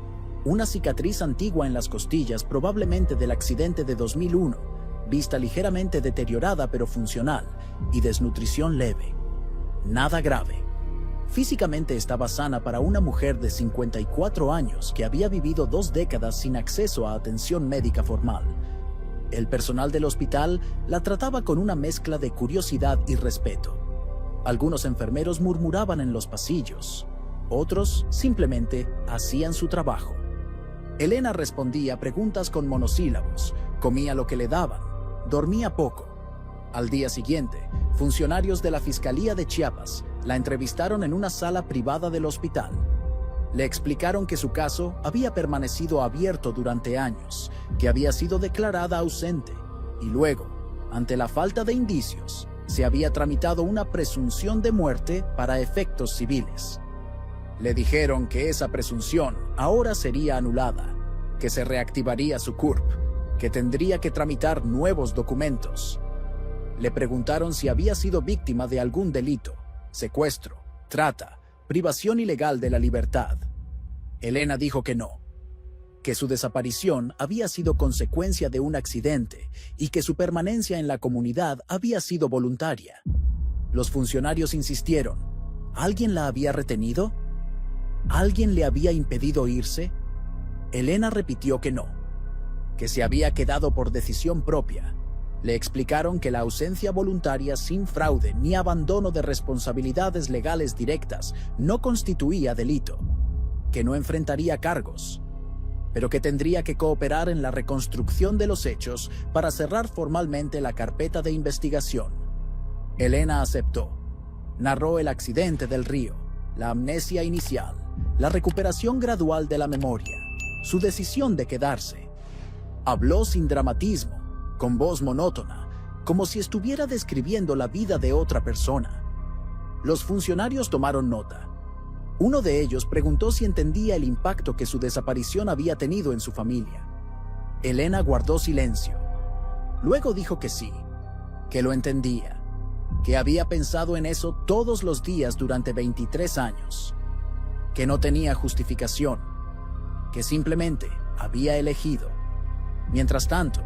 una cicatriz antigua en las costillas probablemente del accidente de 2001, vista ligeramente deteriorada pero funcional, y desnutrición leve. Nada grave. Físicamente estaba sana para una mujer de 54 años que había vivido 2 décadas sin acceso a atención médica formal. El personal del hospital la trataba con una mezcla de curiosidad y respeto. Algunos enfermeros murmuraban en los pasillos, otros simplemente hacían su trabajo. Elena respondía preguntas con monosílabos, comía lo que le daban, dormía poco. Al día siguiente, funcionarios de la Fiscalía de Chiapas la entrevistaron en una sala privada del hospital. Le explicaron que su caso había permanecido abierto durante años, que había sido declarada ausente, y luego, ante la falta de indicios, se había tramitado una presunción de muerte para efectos civiles. Le dijeron que esa presunción ahora sería anulada, que se reactivaría su CURP, que tendría que tramitar nuevos documentos. Le preguntaron si había sido víctima de algún delito, secuestro, trata, privación ilegal de la libertad. Elena dijo que no, que su desaparición había sido consecuencia de un accidente y que su permanencia en la comunidad había sido voluntaria. Los funcionarios insistieron. ¿Alguien la había retenido? ¿Alguien le había impedido irse? Elena repitió que no, que se había quedado por decisión propia. Le explicaron que la ausencia voluntaria sin fraude ni abandono de responsabilidades legales directas no constituía delito, que no enfrentaría cargos, pero que tendría que cooperar en la reconstrucción de los hechos para cerrar formalmente la carpeta de investigación. Elena aceptó. Narró el accidente del río, la amnesia inicial, la recuperación gradual de la memoria, su decisión de quedarse. Habló sin dramatismo, con voz monótona, como si estuviera describiendo la vida de otra persona. Los funcionarios tomaron nota. Uno de ellos preguntó si entendía el impacto que su desaparición había tenido en su familia. Elena guardó silencio. Luego dijo que sí, que lo entendía, que había pensado en eso todos los días durante 23 años, que no tenía justificación, que simplemente había elegido. Mientras tanto,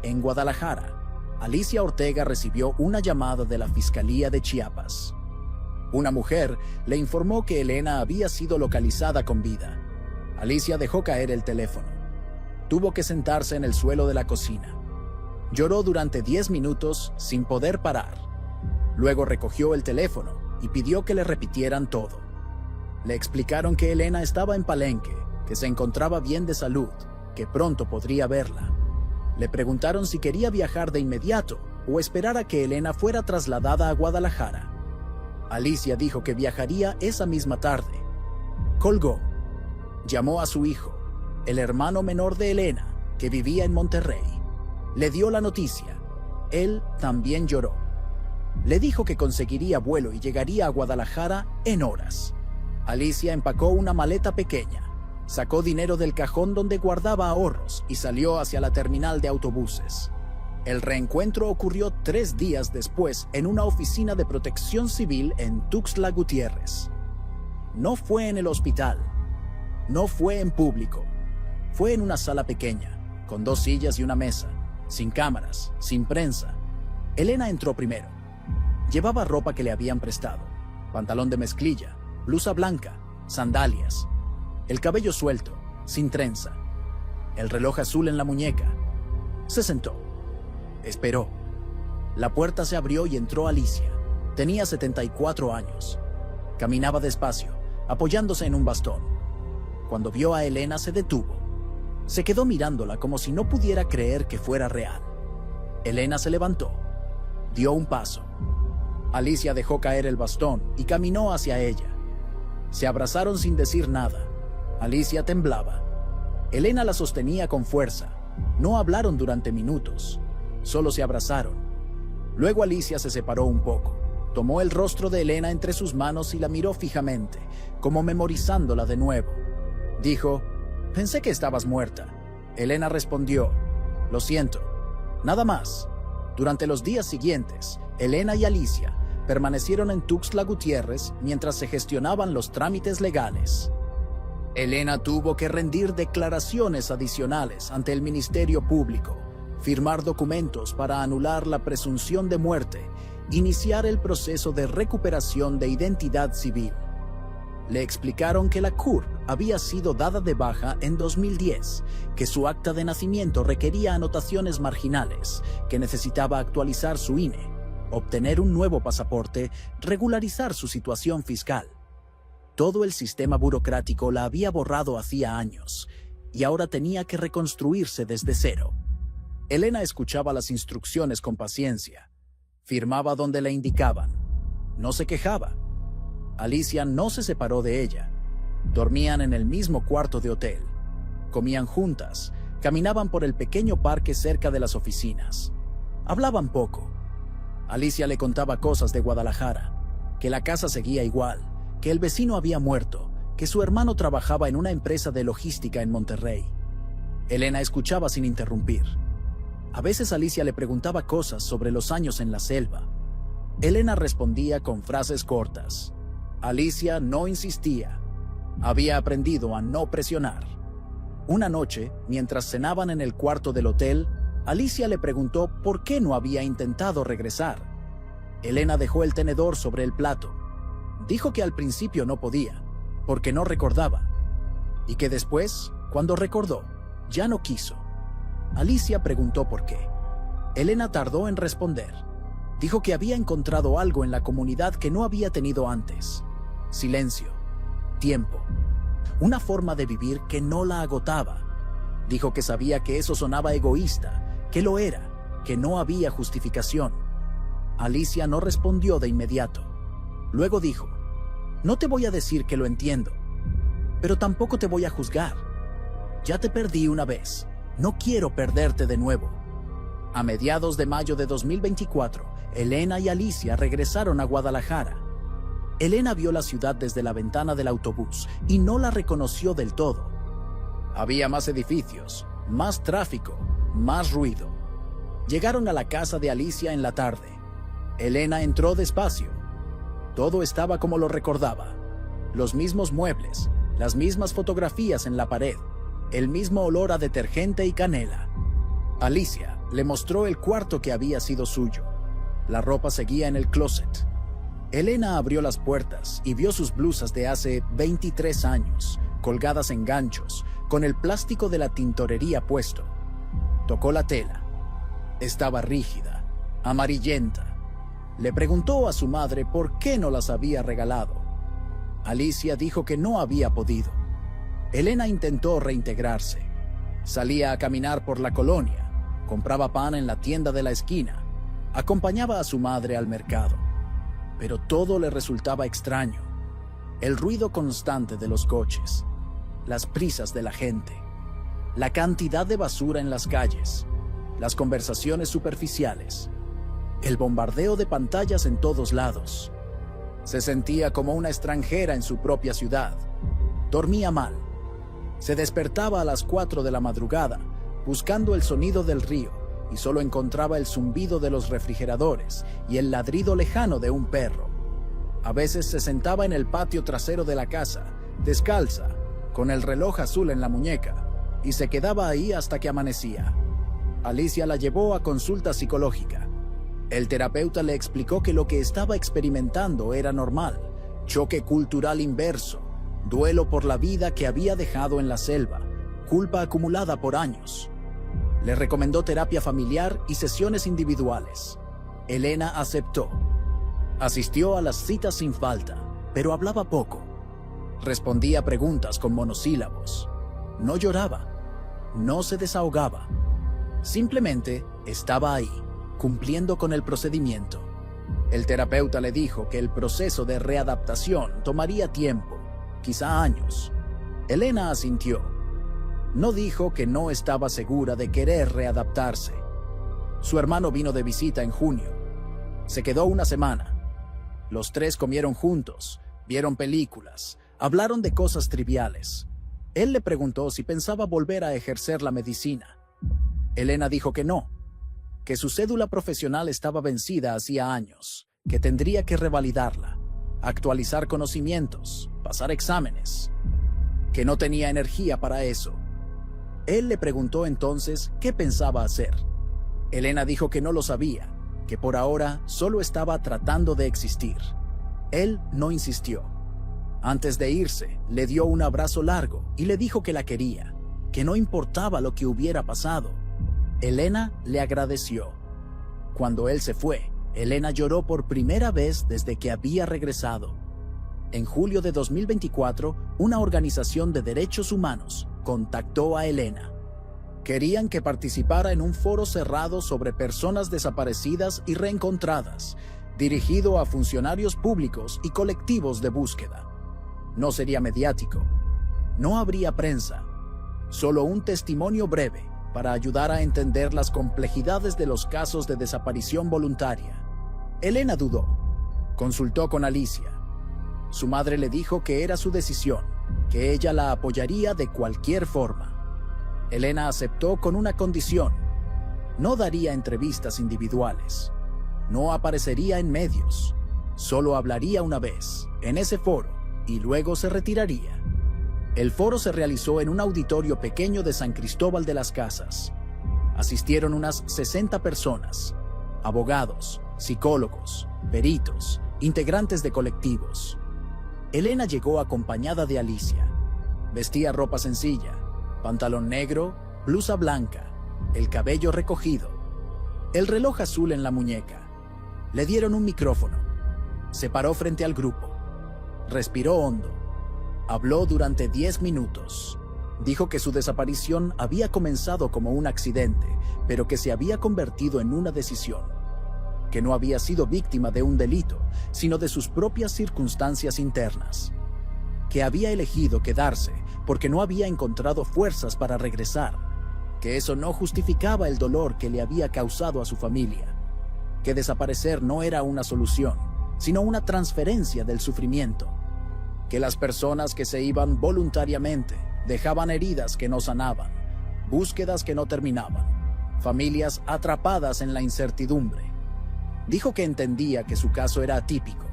en Guadalajara, Alicia Ortega recibió una llamada de la Fiscalía de Chiapas. Una mujer le informó que Elena había sido localizada con vida. Alicia dejó caer el teléfono. Tuvo que sentarse en el suelo de la cocina. Lloró durante 10 minutos sin poder parar. Luego recogió el teléfono y pidió que le repitieran todo. Le explicaron que Elena estaba en Palenque, que se encontraba bien de salud, que pronto podría verla. Le preguntaron si quería viajar de inmediato o esperar a que Elena fuera trasladada a Guadalajara. Alicia dijo que viajaría esa misma tarde. Colgó. Llamó a su hijo, el hermano menor de Elena, que vivía en Monterrey. Le dio la noticia. Él también lloró. Le dijo que conseguiría vuelo y llegaría a Guadalajara en horas. Alicia empacó una maleta pequeña, sacó dinero del cajón donde guardaba ahorros y salió hacia la terminal de autobuses. El reencuentro ocurrió 3 días después en una oficina de protección civil en Tuxtla Gutiérrez. No fue en el hospital, no fue en público, fue en una sala pequeña, con 2 sillas y una mesa, sin cámaras, sin prensa. Elena entró primero. Llevaba ropa que le habían prestado, pantalón de mezclilla, blusa blanca, sandalias, el cabello suelto, sin trenza, el reloj azul en la muñeca. Se sentó. Esperó. La puerta se abrió y entró Alicia. Tenía 74 años. Caminaba despacio, apoyándose en un bastón. Cuando vio a Elena se detuvo. Se quedó mirándola como si no pudiera creer que fuera real. Elena se levantó. Dio un paso. Alicia dejó caer el bastón y caminó hacia ella. Se abrazaron sin decir nada. Alicia temblaba. Elena la sostenía con fuerza. No hablaron durante minutos. Solo se abrazaron. Luego Alicia se separó un poco. Tomó el rostro de Elena entre sus manos y la miró fijamente, como memorizándola de nuevo. Dijo: «Pensé que estabas muerta». Elena respondió: «Lo siento». Nada más. Durante los días siguientes, Elena y Alicia permanecieron en Tuxtla Gutiérrez mientras se gestionaban los trámites legales. Elena tuvo que rendir declaraciones adicionales ante el Ministerio Público, firmar documentos para anular la presunción de muerte, iniciar el proceso de recuperación de identidad civil. Le explicaron que la CURP había sido dada de baja en 2010, que su acta de nacimiento requería anotaciones marginales, que necesitaba actualizar su INE, obtener un nuevo pasaporte, regularizar su situación fiscal. Todo el sistema burocrático la había borrado hacía años, y ahora tenía que reconstruirse desde cero. Elena escuchaba las instrucciones con paciencia. Firmaba donde le indicaban. No se quejaba. Alicia no se separó de ella. Dormían en el mismo cuarto de hotel. Comían juntas. Caminaban por el pequeño parque cerca de las oficinas. Hablaban poco. Alicia le contaba cosas de Guadalajara, que la casa seguía igual, que el vecino había muerto, que su hermano trabajaba en una empresa de logística en Monterrey. Elena escuchaba sin interrumpir. A veces Alicia le preguntaba cosas sobre los años en la selva. Elena respondía con frases cortas. Alicia no insistía. Había aprendido a no presionar. Una noche, mientras cenaban en el cuarto del hotel, Alicia le preguntó por qué no había intentado regresar. Elena dejó el tenedor sobre el plato. Dijo que al principio no podía, porque no recordaba, y que después, cuando recordó, ya no quiso. Alicia preguntó por qué. Elena tardó en responder. Dijo que había encontrado algo en la comunidad que no había tenido antes. Silencio, tiempo, una forma de vivir que no la agotaba. Dijo que sabía que eso sonaba egoísta, que lo era, que no había justificación. Alicia no respondió de inmediato. Luego dijo: «No te voy a decir que lo entiendo, pero tampoco te voy a juzgar. Ya te perdí una vez, no quiero perderte de nuevo». A mediados de mayo de 2024, Elena y Alicia regresaron a Guadalajara. Elena vio la ciudad desde la ventana del autobús y no la reconoció del todo. Había más edificios, más tráfico, más ruido. Llegaron a la casa de Alicia en la tarde. Elena entró despacio. Todo estaba como lo recordaba. Los mismos muebles, las mismas fotografías en la pared, el mismo olor a detergente y canela. Alicia le mostró el cuarto que había sido suyo. La ropa seguía en el closet. Elena abrió las puertas y vio sus blusas de hace 23 años, colgadas en ganchos, con el plástico de la tintorería puesto. Tocó la tela. Estaba rígida, amarillenta. Le preguntó a su madre por qué no las había regalado. Alicia dijo que no había podido. Elena intentó reintegrarse. Salía a caminar por la colonia, compraba pan en la tienda de la esquina, acompañaba a su madre al mercado. Pero todo le resultaba extraño. El ruido constante de los coches, las prisas de la gente, la cantidad de basura en las calles, las conversaciones superficiales, el bombardeo de pantallas en todos lados. Se sentía como una extranjera en su propia ciudad. Dormía mal. Se despertaba a las 4 de la madrugada, buscando el sonido del río, y solo encontraba el zumbido de los refrigeradores y el ladrido lejano de un perro. A veces se sentaba en el patio trasero de la casa, descalza, con el reloj azul en la muñeca, y se quedaba ahí hasta que amanecía. Alicia la llevó a consulta psicológica. El terapeuta le explicó que lo que estaba experimentando era normal: choque cultural inverso, duelo por la vida que había dejado en la selva, culpa acumulada por años. Le recomendó terapia familiar y sesiones individuales. Elena aceptó. Asistió a las citas sin falta, pero hablaba poco. Respondía preguntas con monosílabos. No lloraba, no se desahogaba. Simplemente estaba ahí, cumpliendo con el procedimiento. El terapeuta le dijo que el proceso de readaptación tomaría tiempo, quizá años. Elena asintió. No dijo que no estaba segura de querer readaptarse. Su hermano vino de visita en junio. Se quedó una semana. Los tres comieron juntos, vieron películas, hablaron de cosas triviales. Él le preguntó si pensaba volver a ejercer la medicina. Elena dijo que no, que su cédula profesional estaba vencida hacía años, que tendría que revalidarla, actualizar conocimientos, pasar exámenes, que no tenía energía para eso. Él le preguntó entonces qué pensaba hacer. Elena dijo que no lo sabía, que por ahora solo estaba tratando de existir. Él no insistió. Antes de irse, le dio un abrazo largo y le dijo que la quería, que no importaba lo que hubiera pasado. Elena le agradeció. Cuando él se fue, Elena lloró por primera vez desde que había regresado. En julio de 2024, una organización de derechos humanos contactó a Elena. Querían que participara en un foro cerrado sobre personas desaparecidas y reencontradas, dirigido a funcionarios públicos y colectivos de búsqueda. No sería mediático. No habría prensa. Solo un testimonio breve para ayudar a entender las complejidades de los casos de desaparición voluntaria. Elena dudó. Consultó con Alicia. Su madre le dijo que era su decisión, que ella la apoyaría de cualquier forma. Elena aceptó con una condición. No daría entrevistas individuales. No aparecería en medios. Solo hablaría una vez, en ese foro, y luego se retiraría. El foro se realizó en un auditorio pequeño de San Cristóbal de las Casas. Asistieron unas 60 personas, abogados, psicólogos, peritos, integrantes de colectivos. Elena llegó acompañada de Alicia. Vestía ropa sencilla, pantalón negro, blusa blanca, el cabello recogido, el reloj azul en la muñeca. Le dieron un micrófono. Se paró frente al grupo. Respiró hondo. Habló durante 10 minutos. Dijo que su desaparición había comenzado como un accidente, pero que se había convertido en una decisión. Que no había sido víctima de un delito, sino de sus propias circunstancias internas. Que había elegido quedarse porque no había encontrado fuerzas para regresar. Que eso no justificaba el dolor que le había causado a su familia. Que desaparecer no era una solución, sino una transferencia del sufrimiento. Que las personas que se iban voluntariamente dejaban heridas que no sanaban, búsquedas que no terminaban, familias atrapadas en la incertidumbre. Dijo que entendía que su caso era atípico,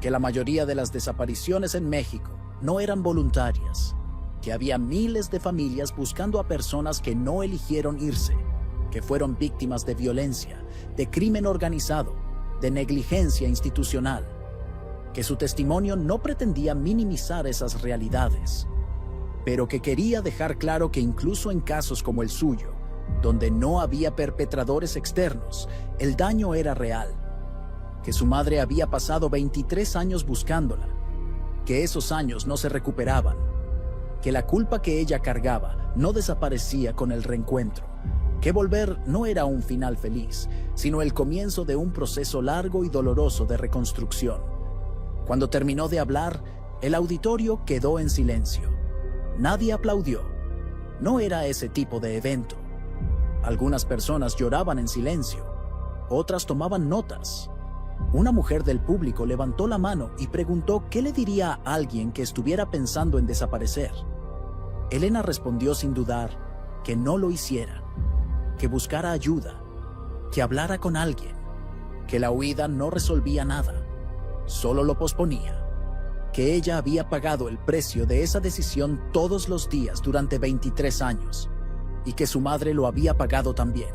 que la mayoría de las desapariciones en México no eran voluntarias, que había miles de familias buscando a personas que no eligieron irse, que fueron víctimas de violencia, de crimen organizado, de negligencia institucional, que su testimonio no pretendía minimizar esas realidades, pero que quería dejar claro que incluso en casos como el suyo, donde no había perpetradores externos, el daño era real, que su madre había pasado 23 años buscándola, que esos años no se recuperaban, que la culpa que ella cargaba no desaparecía con el reencuentro, que volver no era un final feliz, sino el comienzo de un proceso largo y doloroso de reconstrucción. Cuando terminó de hablar, el auditorio quedó en silencio. Nadie aplaudió. No era ese tipo de evento. Algunas personas lloraban en silencio, otras tomaban notas. Una mujer del público levantó la mano y preguntó qué le diría a alguien que estuviera pensando en desaparecer. Elena respondió sin dudar que no lo hiciera, que buscara ayuda, que hablara con alguien, que la huida no resolvía nada, solo lo posponía, que ella había pagado el precio de esa decisión todos los días durante 23 años y que su madre lo había pagado también,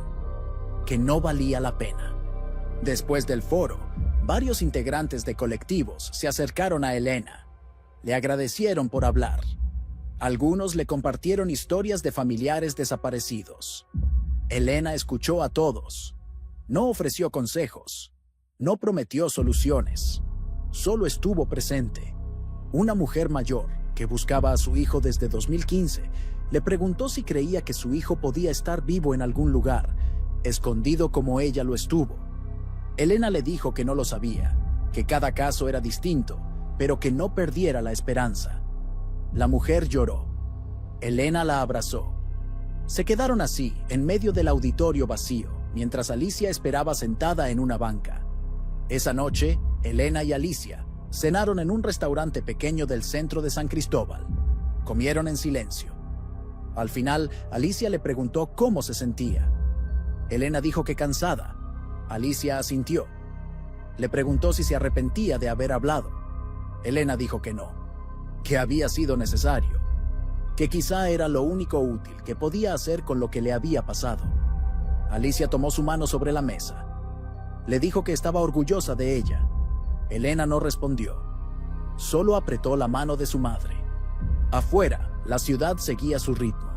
que no valía la pena. Después del foro, varios integrantes de colectivos se acercaron a Elena. Le agradecieron por hablar. Algunos le compartieron historias de familiares desaparecidos. Elena escuchó a todos. No ofreció consejos. No prometió soluciones. Solo estuvo presente. Una mujer mayor, que buscaba a su hijo desde 2015, le preguntó si creía que su hijo podía estar vivo en algún lugar, escondido como ella lo estuvo. Elena le dijo que no lo sabía, que cada caso era distinto, pero que no perdiera la esperanza. La mujer lloró. Elena la abrazó. Se quedaron así, en medio del auditorio vacío, mientras Alicia esperaba sentada en una banca. Esa noche, Elena y Alicia cenaron en un restaurante pequeño del centro de San Cristóbal. Comieron en silencio. Al final, Alicia le preguntó cómo se sentía. Elena dijo que cansada. Alicia asintió. Le preguntó si se arrepentía de haber hablado. Elena dijo que no, que había sido necesario, que quizá era lo único útil que podía hacer con lo que le había pasado. Alicia tomó su mano sobre la mesa. Le dijo que estaba orgullosa de ella. Elena no respondió. Solo apretó la mano de su madre. Afuera, la ciudad seguía su ritmo.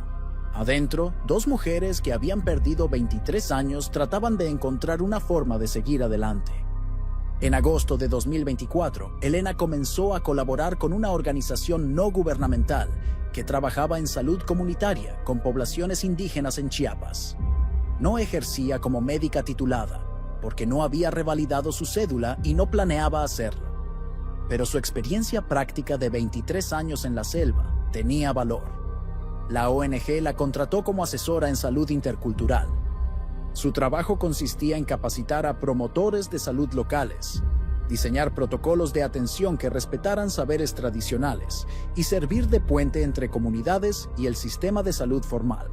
Adentro, dos mujeres que habían perdido 23 años trataban de encontrar una forma de seguir adelante. En agosto de 2024, Elena comenzó a colaborar con una organización no gubernamental que trabajaba en salud comunitaria con poblaciones indígenas en Chiapas. No ejercía como médica titulada, porque no había revalidado su cédula y no planeaba hacerlo. Pero su experiencia práctica de 23 años en la selva tenía valor. La ONG la contrató como asesora en salud intercultural. Su trabajo consistía en capacitar a promotores de salud locales, diseñar protocolos de atención que respetaran saberes tradicionales y servir de puente entre comunidades y el sistema de salud formal.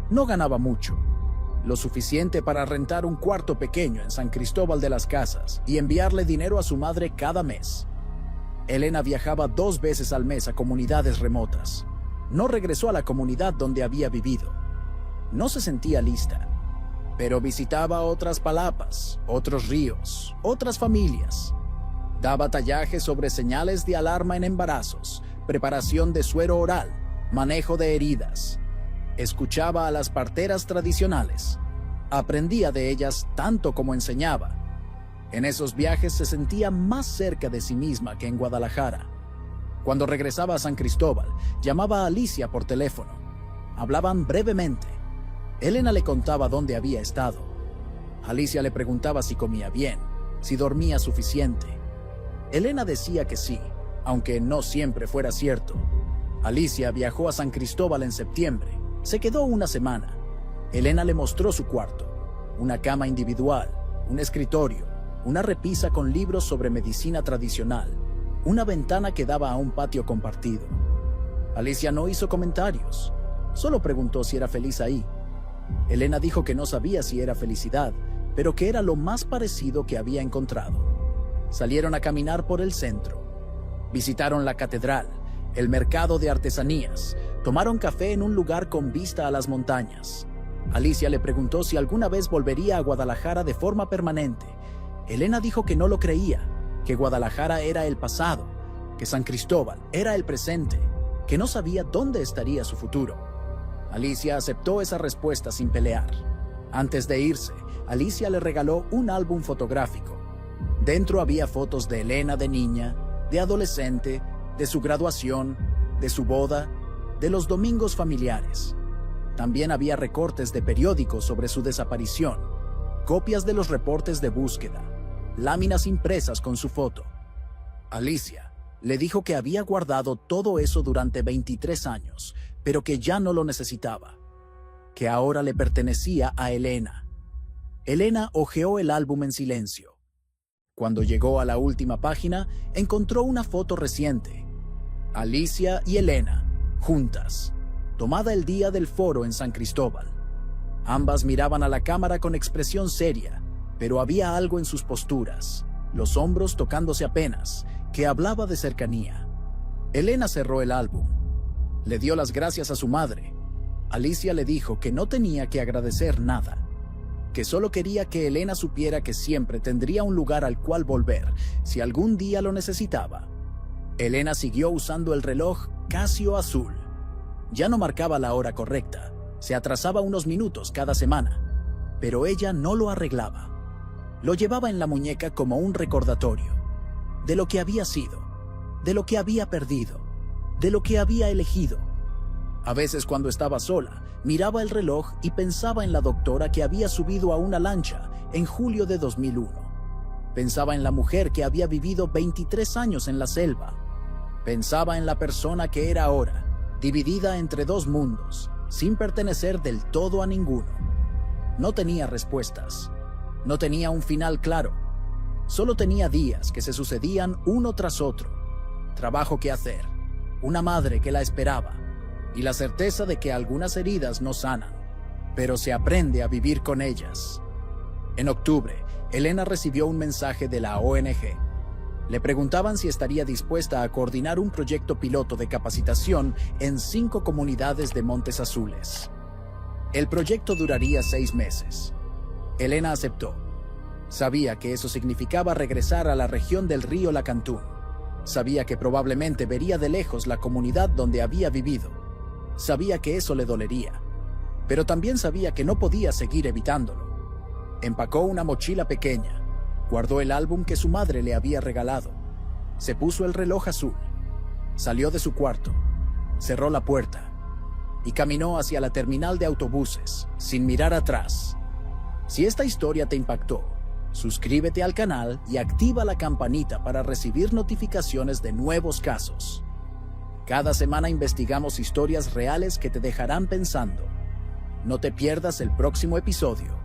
No ganaba mucho, lo suficiente para rentar un cuarto pequeño en San Cristóbal de las Casas y enviarle dinero a su madre cada mes. Elena viajaba 2 veces al mes a comunidades remotas. No regresó a la comunidad donde había vivido. No se sentía lista, pero visitaba otras palapas, otros ríos, otras familias. Daba tallajes sobre señales de alarma en embarazos, preparación de suero oral, manejo de heridas. Escuchaba a las parteras tradicionales. Aprendía de ellas tanto como enseñaba. En esos viajes se sentía más cerca de sí misma que en Guadalajara. Cuando regresaba a San Cristóbal, llamaba a Alicia por teléfono. Hablaban brevemente. Elena le contaba dónde había estado. Alicia le preguntaba si comía bien, si dormía suficiente. Elena decía que sí, aunque no siempre fuera cierto. Alicia viajó a San Cristóbal en septiembre. Se quedó una semana. Elena le mostró su cuarto, una cama individual, un escritorio, una repisa con libros sobre medicina tradicional, una ventana que daba a un patio compartido. Alicia no hizo comentarios, solo preguntó si era feliz ahí. Elena dijo que no sabía si era felicidad, pero que era lo más parecido que había encontrado. Salieron a caminar por el centro. Visitaron la catedral, el mercado de artesanías, tomaron café en un lugar con vista a las montañas. Alicia le preguntó si alguna vez volvería a Guadalajara de forma permanente. Elena dijo que no lo creía, que Guadalajara era el pasado, que San Cristóbal era el presente, que no sabía dónde estaría su futuro. Alicia aceptó esa respuesta sin pelear. Antes de irse, Alicia le regaló un álbum fotográfico. Dentro había fotos de Elena de niña, de adolescente, de su graduación, de su boda, de los domingos familiares. También había recortes de periódicos sobre su desaparición, copias de los reportes de búsqueda, láminas impresas con su foto. Alicia le dijo que había guardado todo eso durante 23 años, pero que ya no lo necesitaba, que ahora le pertenecía a Elena. Elena hojeó el álbum en silencio. Cuando llegó a la última página, encontró una foto reciente. Alicia y Elena, juntas, tomada el día del foro en San Cristóbal. Ambas miraban a la cámara con expresión seria, pero había algo en sus posturas, los hombros tocándose apenas, que hablaba de cercanía. Elena cerró el álbum. Le dio las gracias a su madre. Alicia le dijo que no tenía que agradecer nada, que solo quería que Elena supiera que siempre tendría un lugar al cual volver si algún día lo necesitaba. Elena siguió usando el reloj Casio azul. Ya no marcaba la hora correcta, se atrasaba unos minutos cada semana, pero ella no lo arreglaba. Lo llevaba en la muñeca como un recordatorio de lo que había sido, de lo que había perdido, de lo que había elegido. A veces cuando estaba sola, miraba el reloj y pensaba en la doctora que había subido a una lancha en julio de 2001. Pensaba en la mujer que había vivido 23 años en la selva. Pensaba en la persona que era ahora, dividida entre dos mundos, sin pertenecer del todo a ninguno. No tenía respuestas, no tenía un final claro, solo tenía días que se sucedían uno tras otro, trabajo que hacer, una madre que la esperaba y la certeza de que algunas heridas no sanan, pero se aprende a vivir con ellas. En octubre, Elena recibió un mensaje de la ONG. Le preguntaban si estaría dispuesta a coordinar un proyecto piloto de capacitación en 5 comunidades de Montes Azules. El proyecto duraría 6 meses. Elena aceptó. Sabía que eso significaba regresar a la región del río Lacantún. Sabía que probablemente vería de lejos la comunidad donde había vivido. Sabía que eso le dolería, pero también sabía que no podía seguir evitándolo. Empacó una mochila pequeña, guardó el álbum que su madre le había regalado, se puso el reloj azul, salió de su cuarto, cerró la puerta y caminó hacia la terminal de autobuses, sin mirar atrás. Si esta historia te impactó, suscríbete al canal y activa la campanita para recibir notificaciones de nuevos casos. Cada semana investigamos historias reales que te dejarán pensando. No te pierdas el próximo episodio.